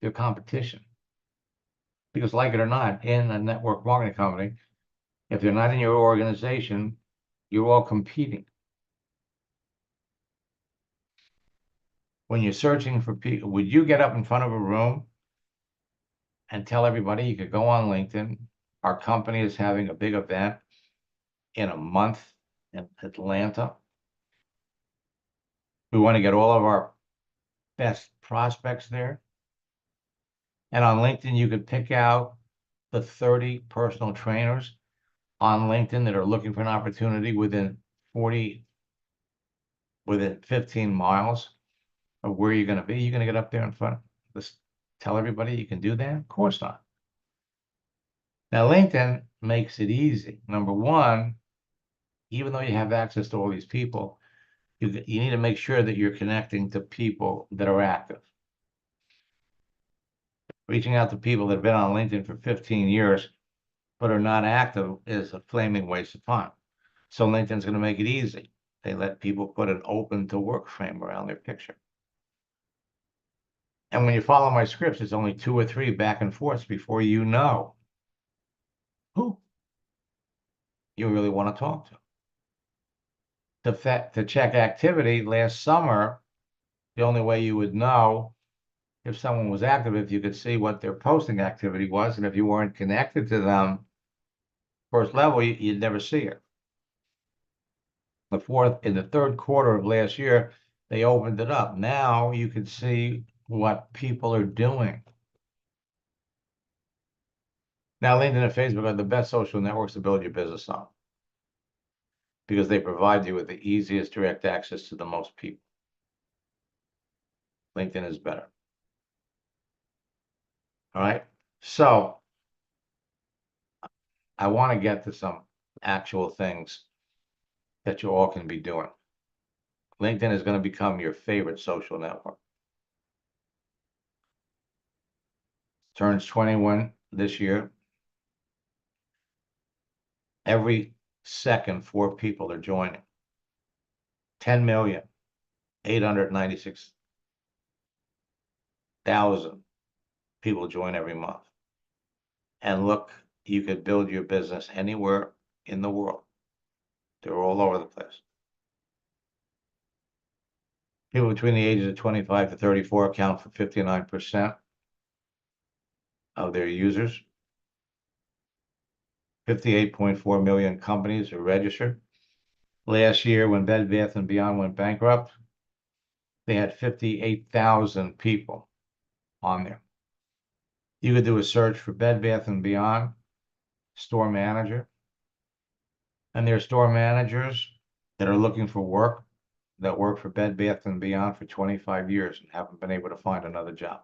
their competition? Because like it or not, in a network marketing company, if they're not in your organization, you're all competing. When you're searching for people, would you get up in front of a room and tell everybody you could go on LinkedIn? Our company is having a big event in a month in Atlanta. We want to get all of our best prospects there. And on LinkedIn, you could pick out the 30 personal trainers on LinkedIn that are looking for an opportunity within 15 miles of where you're going to be. You're going to get up there in front, just tell everybody you can do that? Of course not. Now, LinkedIn makes it easy. Number one, even though you have access to all these people, you need to make sure that you're connecting to people that are active. Reaching out to people that have been on LinkedIn for 15 years but are not active is a flaming waste of time. So LinkedIn's going to make it easy. They let people put an open to work frame around their picture. And when you follow my scripts, it's only 2 or 3 back and forths before you know who you really want to talk to. To check activity last summer, the only way you would know if someone was active if you could see what their posting activity was, and if you weren't connected to them first level, you'd never see it. In the third quarter of last year, they opened it up. Now you can see what people are doing. Now, LinkedIn and Facebook are the best social networks to build your business on because they provide you with the easiest direct access to the most people. LinkedIn is better. All right. So I want to get to some actual things that you all can be doing. LinkedIn is going to become your favorite social network. Turns 21 this year. Every second, 4 people are joining. 10,896,000 people join every month. And look, you could build your business anywhere in the world. They're all over the place. People between the ages of 25 to 34 account for 59% of their users. 58.4 million companies are registered. Last year, when Bed Bath & Beyond went bankrupt, they had 58,000 people on there. You could do a search for Bed Bath & Beyond store manager, and there are store managers that are looking for work that work for Bed Bath & Beyond for 25 years and haven't been able to find another job.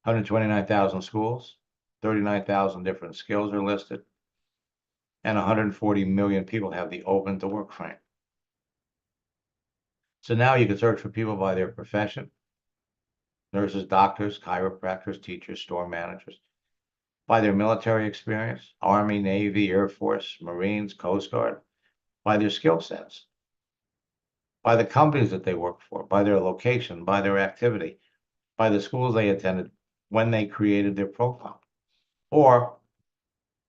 129,000 schools, 39,000 different skills are listed, and 140 million people have the open to work frame. So now you can search for people by their profession: nurses, doctors, chiropractors, teachers, store managers, by their military experience: Army, Navy, Air Force, Marines, Coast Guard, by their skill sets, by the companies that they work for, by their location, by their activity, by the schools they attended when they created their profile, or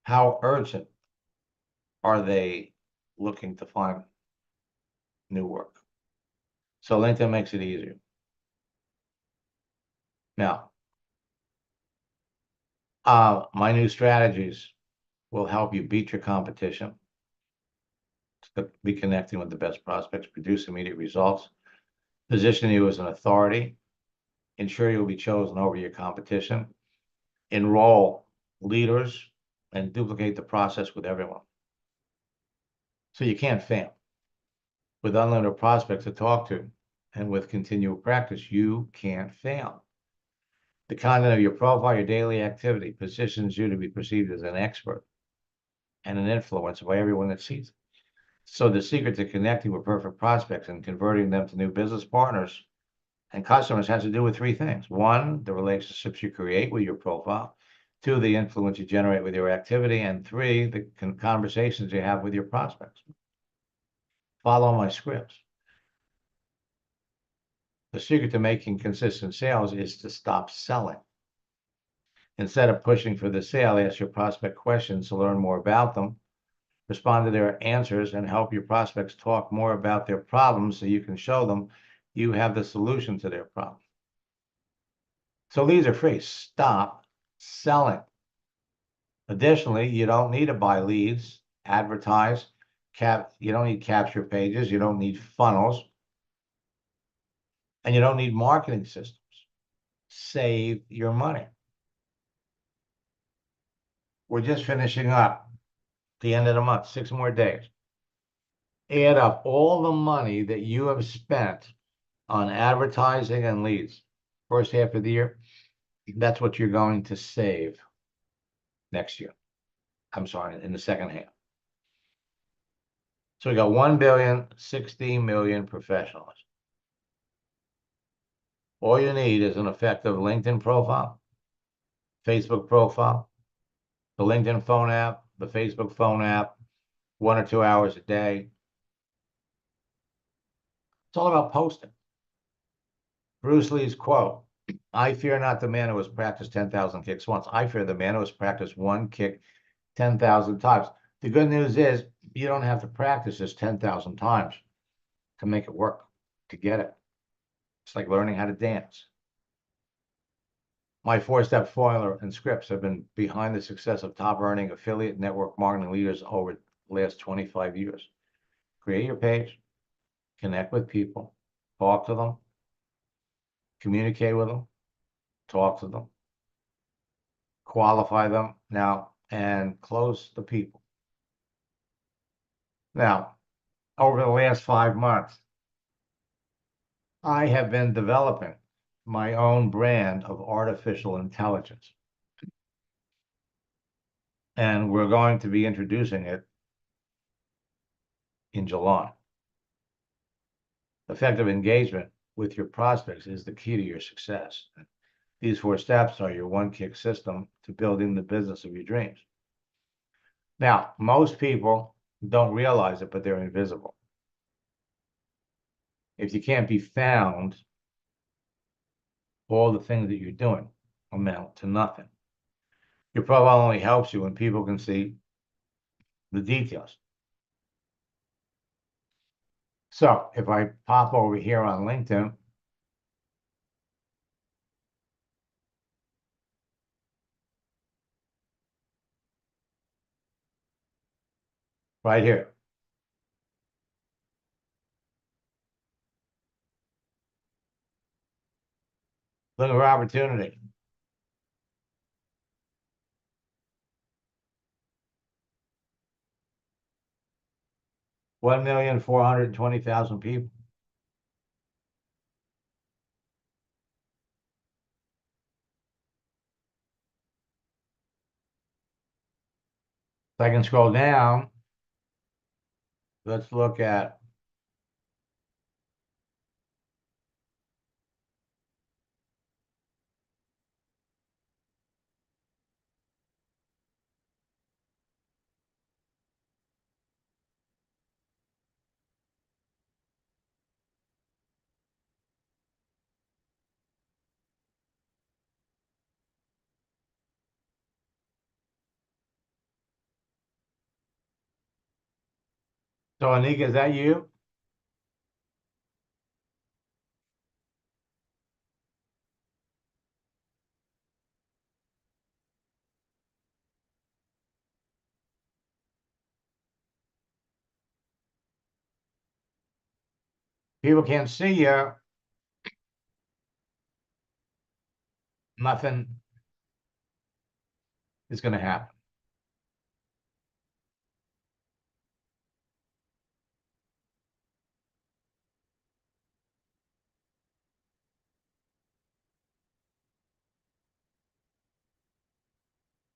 how urgent are they looking to find new work. So LinkedIn makes it easier. Now, my new strategies will help you beat your competition, to be connecting with the best prospects, produce immediate results, position you as an authority, ensure you'll be chosen over your competition, enroll leaders, and duplicate the process with everyone. So you can't fail. With unlimited prospects to talk to and with continual practice, you can't fail. The content of your profile, your daily activity, positions you to be perceived as an expert and an influencer by everyone that sees it. So the secret to connecting with perfect prospects and converting them to new business partners and customers has to do with 3 things. 1, the relationships you create with your profile. 2, the influence you generate with your activity. And 3, the conversations you have with your prospects. Follow my scripts. The secret to making consistent sales is to stop selling. Instead of pushing for the sale, ask your prospect questions to learn more about them, respond to their answers, and help your prospects talk more about their problems so you can show them you have the solution to their problem. So these are free. Stop selling. Additionally, you don't need to buy leads, advertise, you don't need capture pages, you don't need funnels, and you don't need marketing systems. Save your money. We're just finishing up the end of the month, 6 more days. Add up all the money that you have spent on advertising and leads first half of the year. That's what you're going to save next year. I'm sorry, in the second half. So we got 1 billion, 60 million professionals. All you need is an effective LinkedIn profile, Facebook profile, the LinkedIn phone app, the Facebook phone app, 1 or 2 hours a day. It's all about posting. Bruce Lee's quote: "I fear not the man who has practiced 10,000 kicks once. I fear the man who has practiced 1 kick 10,000 times." The good news is you don't have to practice this 10,000 times to make it work, to get it. It's like learning how to dance. My 4-step formula and scripts have been behind the success of top earning affiliate network marketing leaders over the last 25 years. Create your page, connect with people, talk to them, communicate with them, talk to them, qualify them now, and close the people. Now, over the last 5 months, I have been developing my own brand of artificial intelligence. And we're going to be introducing it in July. Effective engagement with your prospects is the key to your success. These 4 steps are your one-kick system to building the business of your dreams. Now, most people don't realize it, but they're invisible. If you can't be found, all the things that you're doing amount to nothing. Your profile only helps you when people can see the details. So if I pop over here on LinkedIn, right here, look for opportunity. $1,420,000 people. If I can scroll down, let's look at so Anika, is that you? People can't see you. Nothing is going to happen.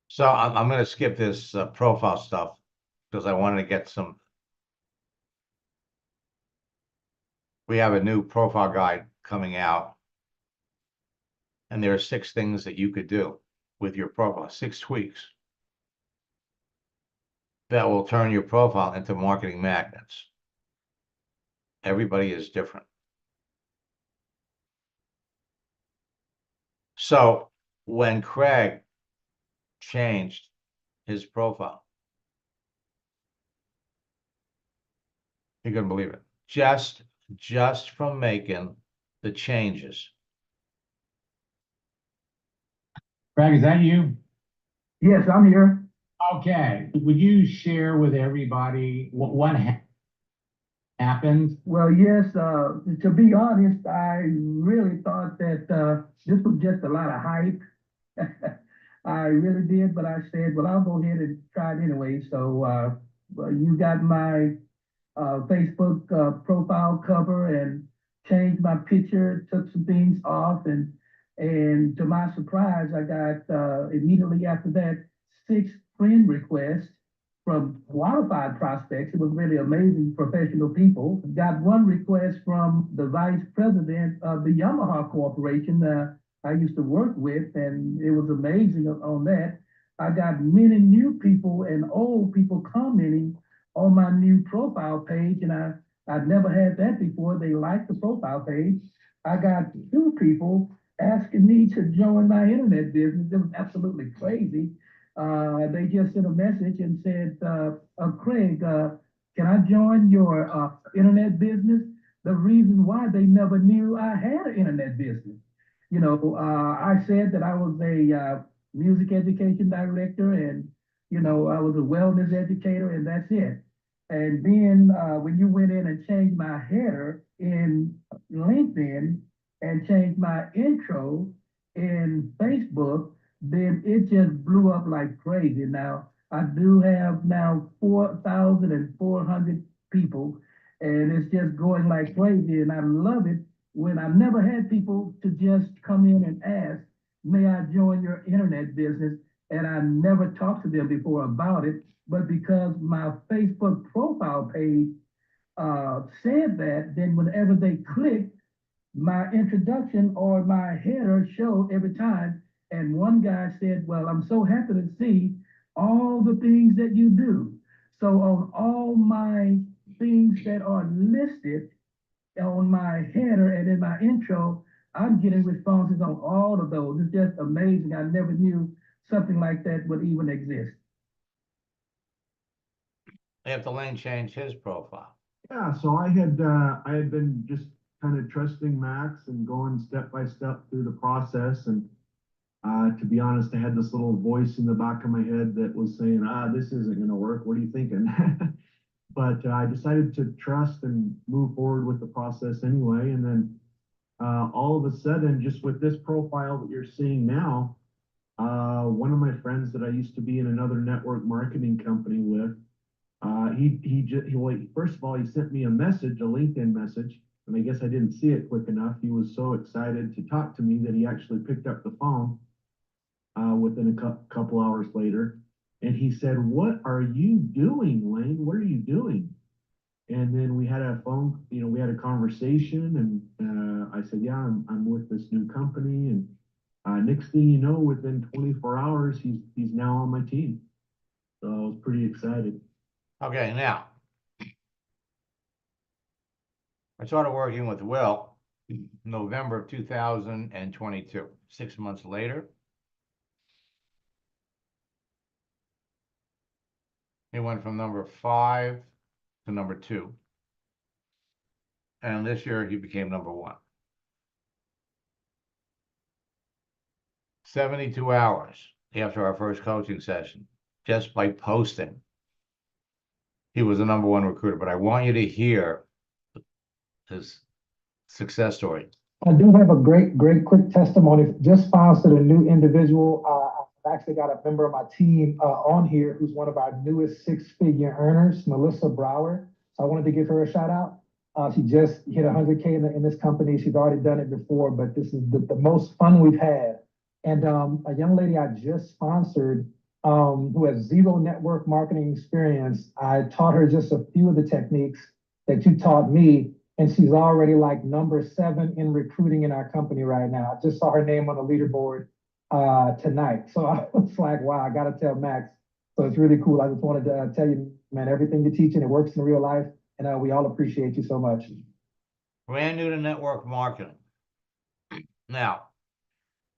So I'm going to skip this profile stuff because I wanted to get some. We have a new profile guide coming out, and there are 6 things that you could do with your profile, 6 tweaks that will turn your profile into marketing magnets. Everybody is different. So when Craig changed his profile, he couldn't believe it. Just from making the changes. Craig, is that you? Yes, I'm here. Okay. Would you share with everybody what happened? Well, yes, to be honest, I really thought that this was just a lot of hype. I really did, but I said, well, I'll go ahead and try it anyway. So well, you got my Facebook profile cover and changed my picture, took some things off, and to my surprise, I got immediately after that 6 friend requests from qualified prospects. It was really amazing professional people. Got 1 request from the vice president of the Yamaha Corporation I used to work with, and it was amazing on that. I got many new people and old people commenting on my new profile page, and I'd never had that before. They liked the profile page. I got 2 people asking me to join my internet business. It was absolutely crazy. They just sent a message and said, Craig, can I join your internet business? The reason why they never knew I had an internet business. You know, I said that I was a music education director, and, you know, I was a wellness educator, and that's it. And then when you went in and changed my header in LinkedIn and changed my intro in Facebook, then it just blew up like crazy. Now, I do have now 4,400 people, and it's just going like crazy. And I love it when I've never had people to just come in and ask, may I join your internet business? And I never talked to them before about it, but because my Facebook profile page said that, then whenever they clicked, my introduction or my header showed every time. And one guy said, well, I'm so happy to see all the things that you do. So on all my things that are listed on my header and in my intro, I'm getting responses on all of those. It's just amazing. I never knew something like that would even exist. After Lane changed his profile. Yeah, so I had been just kind of trusting Max and going step by step through the process. And to be honest, I had this little voice in the back of my head that was saying, this isn't going to work. What are you thinking? But I decided to trust and move forward with the process anyway. And then all of a sudden, just with this profile that you're seeing now, one of my friends that I used to be in another network marketing company with, first of all, he sent me a message, a LinkedIn message, and I guess I didn't see it quick enough. He was so excited to talk to me that he actually picked up the phone within a couple hours later. And he said, what are you doing, Lane? What are you doing? And then we had a we had a conversation, and I said, yeah, I'm with this new company. And next thing you know, within 24 hours, he's now on my team. So I was pretty excited. Okay, now, I started working with Will November of 2022. 6 months later, he went from number 5 to number 2. And this year he became number 1. 72 hours after our first coaching session, just by posting, he was the number 1 recruiter. But I want you to hear his success story. I do have a great quick testimony. Just sponsored a new individual. I've actually got a member of my team on here who's one of our newest 6-figure earners, Melissa Brower. So I wanted to give her a shout out. She just hit 100K in this company. She's already done it before, but this is the most fun we've had. And a young lady I just sponsored who has 0 network marketing experience, I taught her just a few of the techniques that you taught me. And she's already like number 7 in recruiting in our company right now. I just saw her name on the leaderboard tonight. So I was like, wow, I got to tell Max. So it's really cool. I just wanted to tell you, man, everything you're teaching, it works in real life. And we all appreciate you so much. Brand new to network marketing. Now,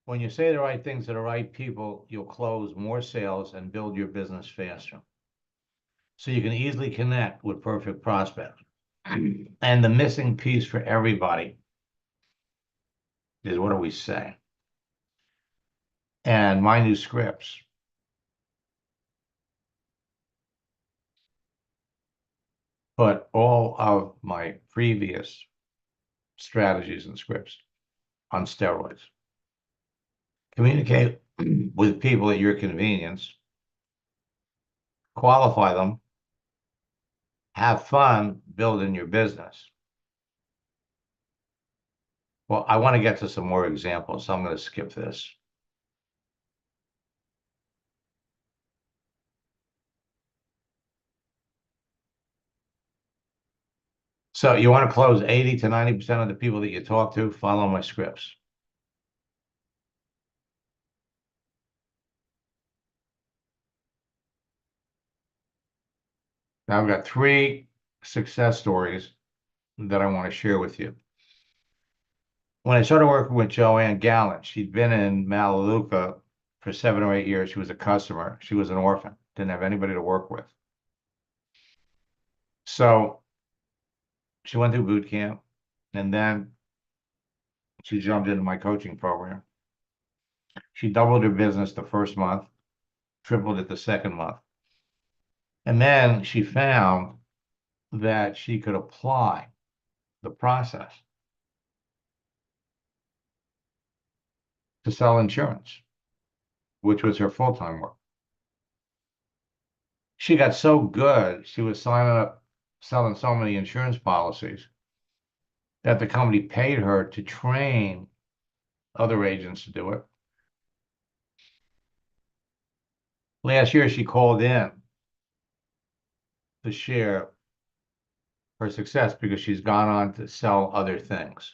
when you say the right things to the right people, you'll close more sales and build your business faster. So you can easily connect with perfect prospects. And the missing piece for everybody is, what do we say? And my new scripts. Put all of my previous strategies and scripts on steroids. Communicate with people at your convenience. Qualify them. Have fun building your business. Well, I want to get to some more examples, so I'm going to skip this. So you want to close 80 to 90% of the people that you talk to, follow my scripts. Now I've got 3 success stories that I want to share with you. When I started working with Joanne Gallant, she'd been in Melaleuca for 7 or 8 years. She was a customer. She was an orphan, didn't have anybody to work with. So she went through boot camp, and then she jumped into my coaching program. She doubled her business the first month, tripled it the second month. And then she found that she could apply the process to sell insurance. which was her full-time work. She got so good, she was selling so many insurance policies that the company paid her to train other agents to do it. Last year, she called in to share her success because she's gone on to sell other things.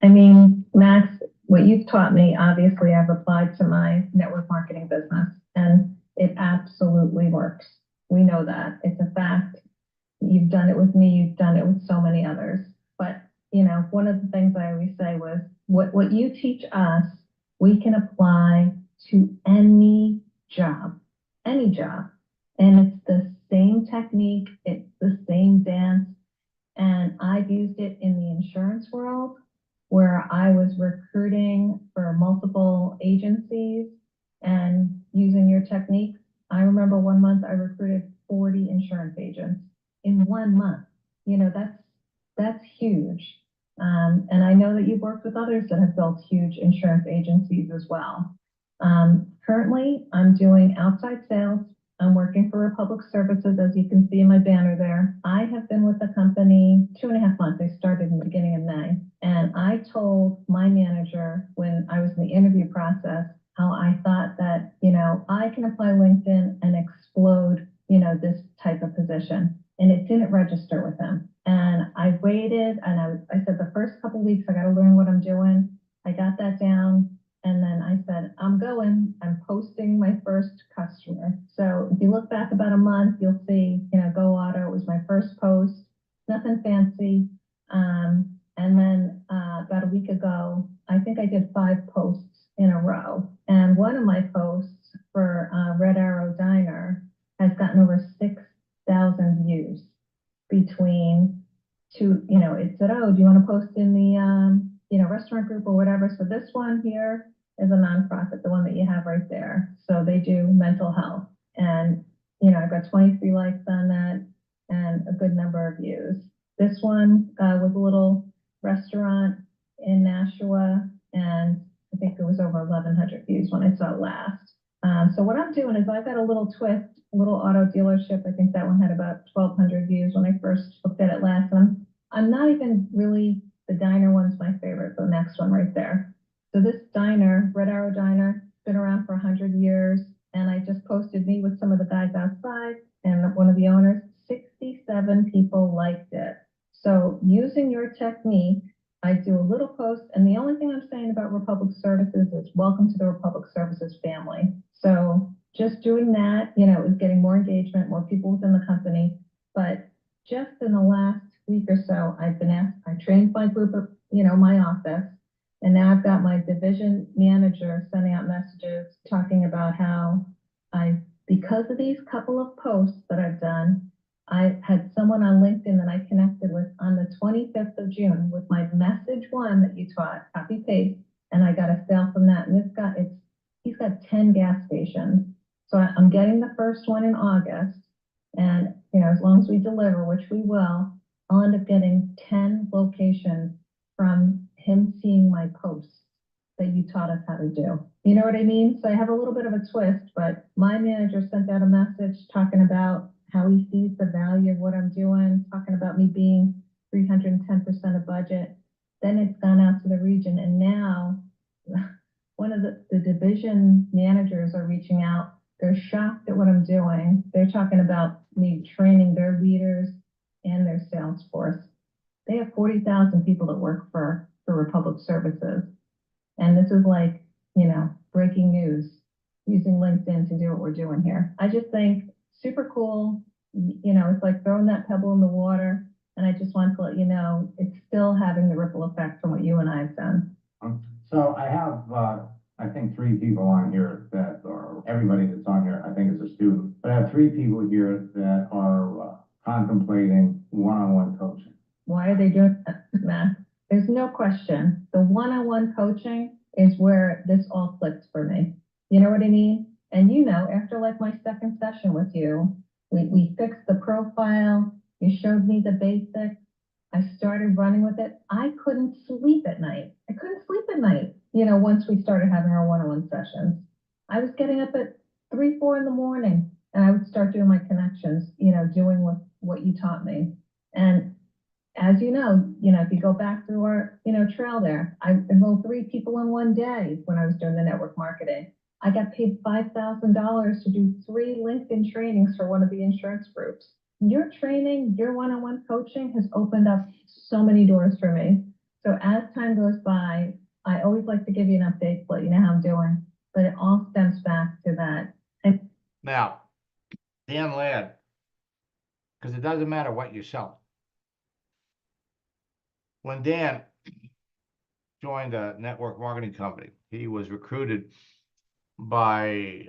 I mean, Max, what you've taught me, obviously I've applied to my network marketing business and it absolutely works. We know that. It's a fact. You've done it with me. You've done it with so many others. But, you know, one of the things I always say was what you teach us, we can apply to any job. And it's the same technique. It's the same dance. And I've used it in the insurance world where I was recruiting for multiple agencies and using your techniques. I remember 1 month I recruited 40 insurance agents in 1 month. You know, that's huge. And I know that you've worked with others that have built huge insurance agencies as well. Currently, I'm doing outside sales. I'm working for Republic Services, as you can see in my banner there. I have been with the company 2.5 months. I started in the beginning of May. And I told my manager when I was in the interview process how I thought that, you know, I can apply LinkedIn and explode, you know, this type of position. And it didn't register with him. And I waited and I said the first couple of weeks, I got to learn what I'm doing. I got that down. And then I said, I'm posting my first customer. So if you look back about a month, you'll see, you know, Go Auto was my first post, nothing fancy. And then about a week ago, I think I did 5 posts in a row. And one of my posts for Red Arrow Diner has gotten over 6,000 views between two, you know, it said, oh, do you want to post in the, you know, restaurant group or whatever? So this one here is a nonprofit, the one that you have right there. So they do mental health. And, you know, I got 23 likes on that and a good number of views. This one was a little restaurant in Nashua, and I think it was over 1,100 views when I saw it last. So what I'm doing is I've got a little twist, a little auto dealership. I think that one had about 1,200 views when I first looked at it last. And I'm not even really, the diner one's my favorite, the next one right there. So this diner, Red Arrow Diner, been around for 100 years. And I just posted me with some of the guys outside and one of the owners, 67 people liked it. So using your technique, I do a little post, and the only thing I'm saying about Republic Services is welcome to the Republic Services family. So just doing that, you know, is getting more engagement, more people within the company. But just in the last week or so, I've been asked, I trained my group of, you know, my office, and now I've got my division manager sending out messages talking about how because of these couple of posts that I've done, I had someone on LinkedIn that I connected with on the 25th of June with my message one that you taught, copy paste, and I got a sale from that. And he's got 10 gas stations. So I'm getting the first one in August. And, you know, as long as we deliver, which we will, I'll end up getting 10 locations from him seeing my posts that you taught us how to do. You know what I mean? So I have a little bit of a twist, but my manager sent out a message talking about how he sees the value of what I'm doing, talking about me being 310% of budget. Then it's gone out to the region. And now one of the division managers are reaching out. They're shocked at what I'm doing. They're talking about me training their leaders and their sales force. They have 40,000 people that work for Republic Services. And this is like, you know, breaking news, using LinkedIn to do what we're doing here. I just think super cool. You know, it's like throwing that pebble in the water. And I just want to let you know, it's still having the ripple effect from what you and I have done. So I have, I think 3 people on here that are, everybody that's on here, I think is a student, but I have 3 people here that are contemplating one-on-one coaching. Why are they doing that, Matt? There's no question. The one-on-one coaching is where this all clicked for me. You know what I mean? And you know, after like my second session with you, we fixed the profile. You showed me the basics. I started running with it. I couldn't sleep at night. once we started having our one-on-one sessions, I was getting up at 3, 4 in the morning, and I would start doing my connections, doing what you taught me. And as you know, if you go back through our, trail there, I enrolled 3 people in one day when I was doing the network marketing. I got paid $5,000 to do 3 LinkedIn trainings for one of the insurance groups. Your training, your one-on-one coaching has opened up so many doors for me. So as time goes by, I always like to give you an update, let you know how I'm doing, but it all stems back to that. Now, Dan Ladd, because it doesn't matter what you sell. When Dan joined a network marketing company, he was recruited by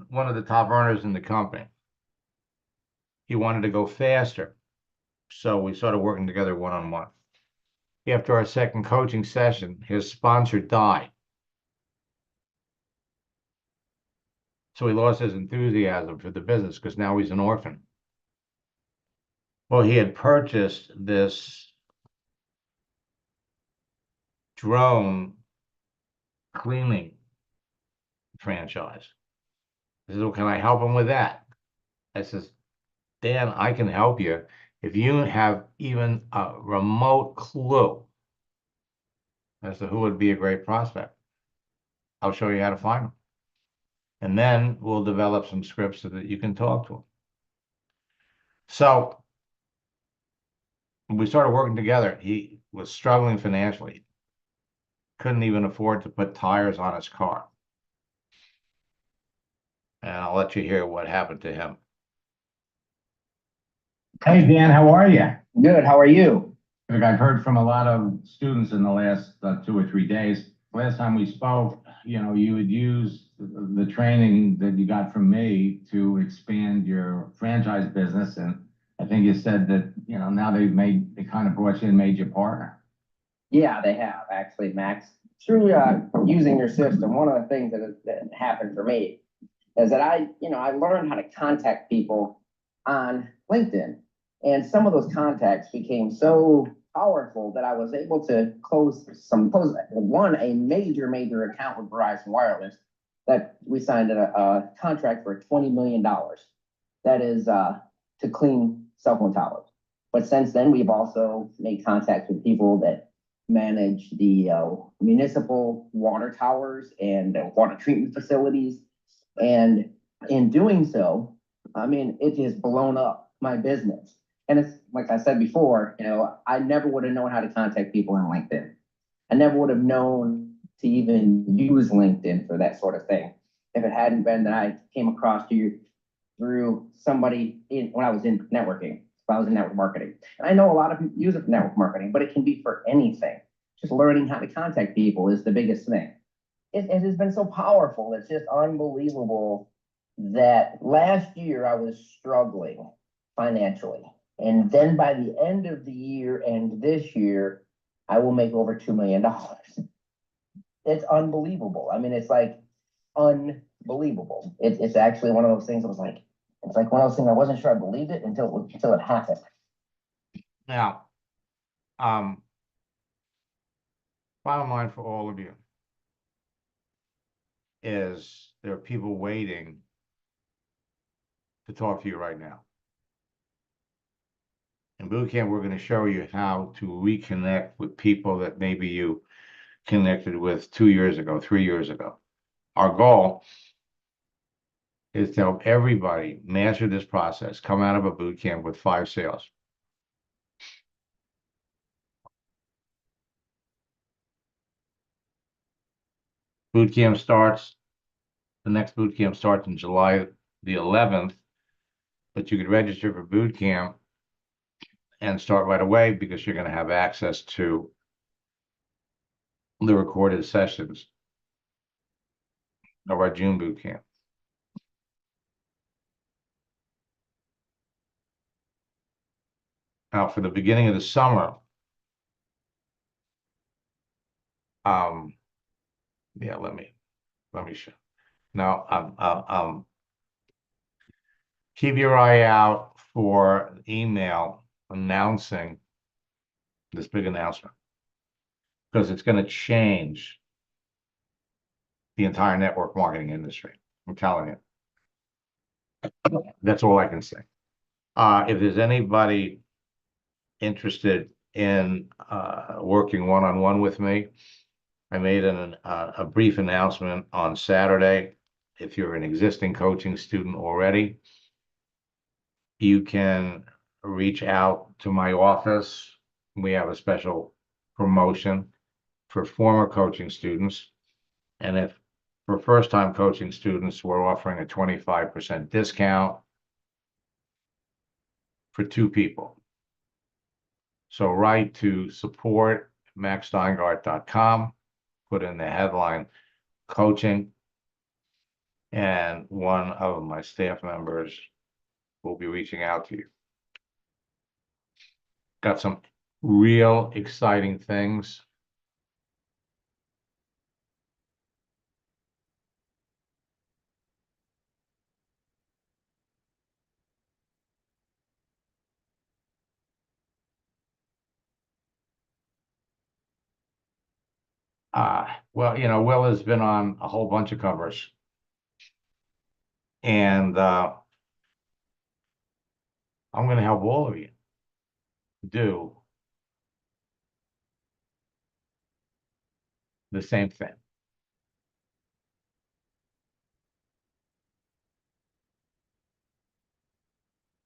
one of the top earners in the company. He wanted to go faster, so we started working together one-on-one. After our second coaching session, his sponsor died. So he lost his enthusiasm for the business because now he's an orphan. Well, he had purchased this drone cleaning franchise. He says, well, can I help him with that? I says, Dan, I can help you if you have even a remote clue as to who would be a great prospect. I'll show you how to find them. And then we'll develop some scripts so that you can talk to them. So we started working together. He was struggling financially. Couldn't even afford to put tires on his car. And I'll let you hear what happened to him. Hey, Dan, how are you? Good. How are you? Look, I've heard from a lot of students in the last 2 or 3 days. Last time we spoke, you had used the training that you got from me to expand your franchise business. And I think you said that, now they kind of brought you and made you partner. Yeah, they have actually, Max. Through using your system, one of the things that happened for me is that I learned how to contact people on LinkedIn. And some of those contacts became so powerful that I was able to close a major account with Verizon Wireless that we signed a contract for $20 million. That is to clean cell phone towers. But since then, we've also made contacts with people that manage the municipal water towers and water treatment facilities. And in doing so, it has blown up my business. And it's like I said before, I never would have known how to contact people on LinkedIn. I never would have known to even use LinkedIn for that sort of thing if it hadn't been that I came across you through somebody when I was in networking, when I was in network marketing. And I know a lot of people use it for network marketing, but it can be for anything. Just learning how to contact people is the biggest thing. It has been so powerful. It's just unbelievable that last year I was struggling financially. And then by the end of the year and this year, I will make over $2 million. It's unbelievable. It's like unbelievable. It's actually one of those things that was like, it's like one of those things I wasn't sure I believed it until it happened. Now, bottom line for all of you is there are people waiting to talk to you right now. In boot camp, we're going to show you how to reconnect with people that maybe you connected with 2 years ago, 3 years ago. Our goal is to help everybody master this process, come out of a boot camp with 5 sales. The next boot camp starts in July the 11th, but you could register for boot camp and start right away because you're going to have access to the recorded sessions of our June boot camp. Now, for the beginning of the summer, yeah, let me show. Now, keep your eye out for an email announcing this big announcement because it's going to change the entire network marketing industry. I'm telling you. That's all I can say. If there's anybody interested in working one-on-one with me, I made a brief announcement on Saturday. If you're an existing coaching student already, you can reach out to my office. We have a special promotion for former coaching students. And if for first-time coaching students, we're offering a 25% discount for 2 people. So write to support@maxsteingart.com, put in the headline coaching, and one of my staff members will be reaching out to you. Got some real exciting things. Well, you know, Will has been on a whole bunch of covers. And I'm going to help all of you do the same thing.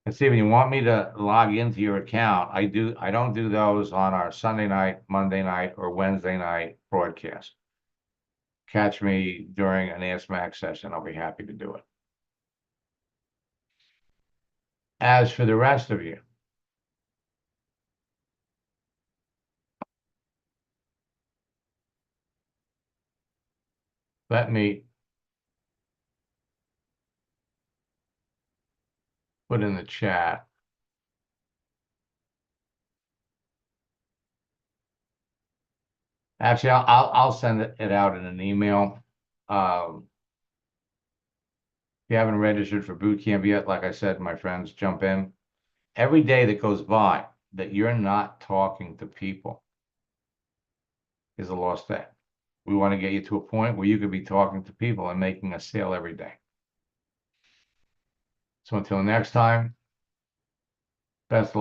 And Steven, you want me to log into your account? I don't do those on our Sunday night, Monday night, or Wednesday night broadcast. Catch me during an Ask Max session. I'll be happy to do it. As for the rest of you, let me put in the chat. Actually, I'll send it out in an email. If you haven't registered for boot camp yet, like I said, my friends, jump in. Every day that goes by that you're not talking to people is a lost day. We want to get you to a point where you could be talking to people and making a sale every day. So until next time, best of luck.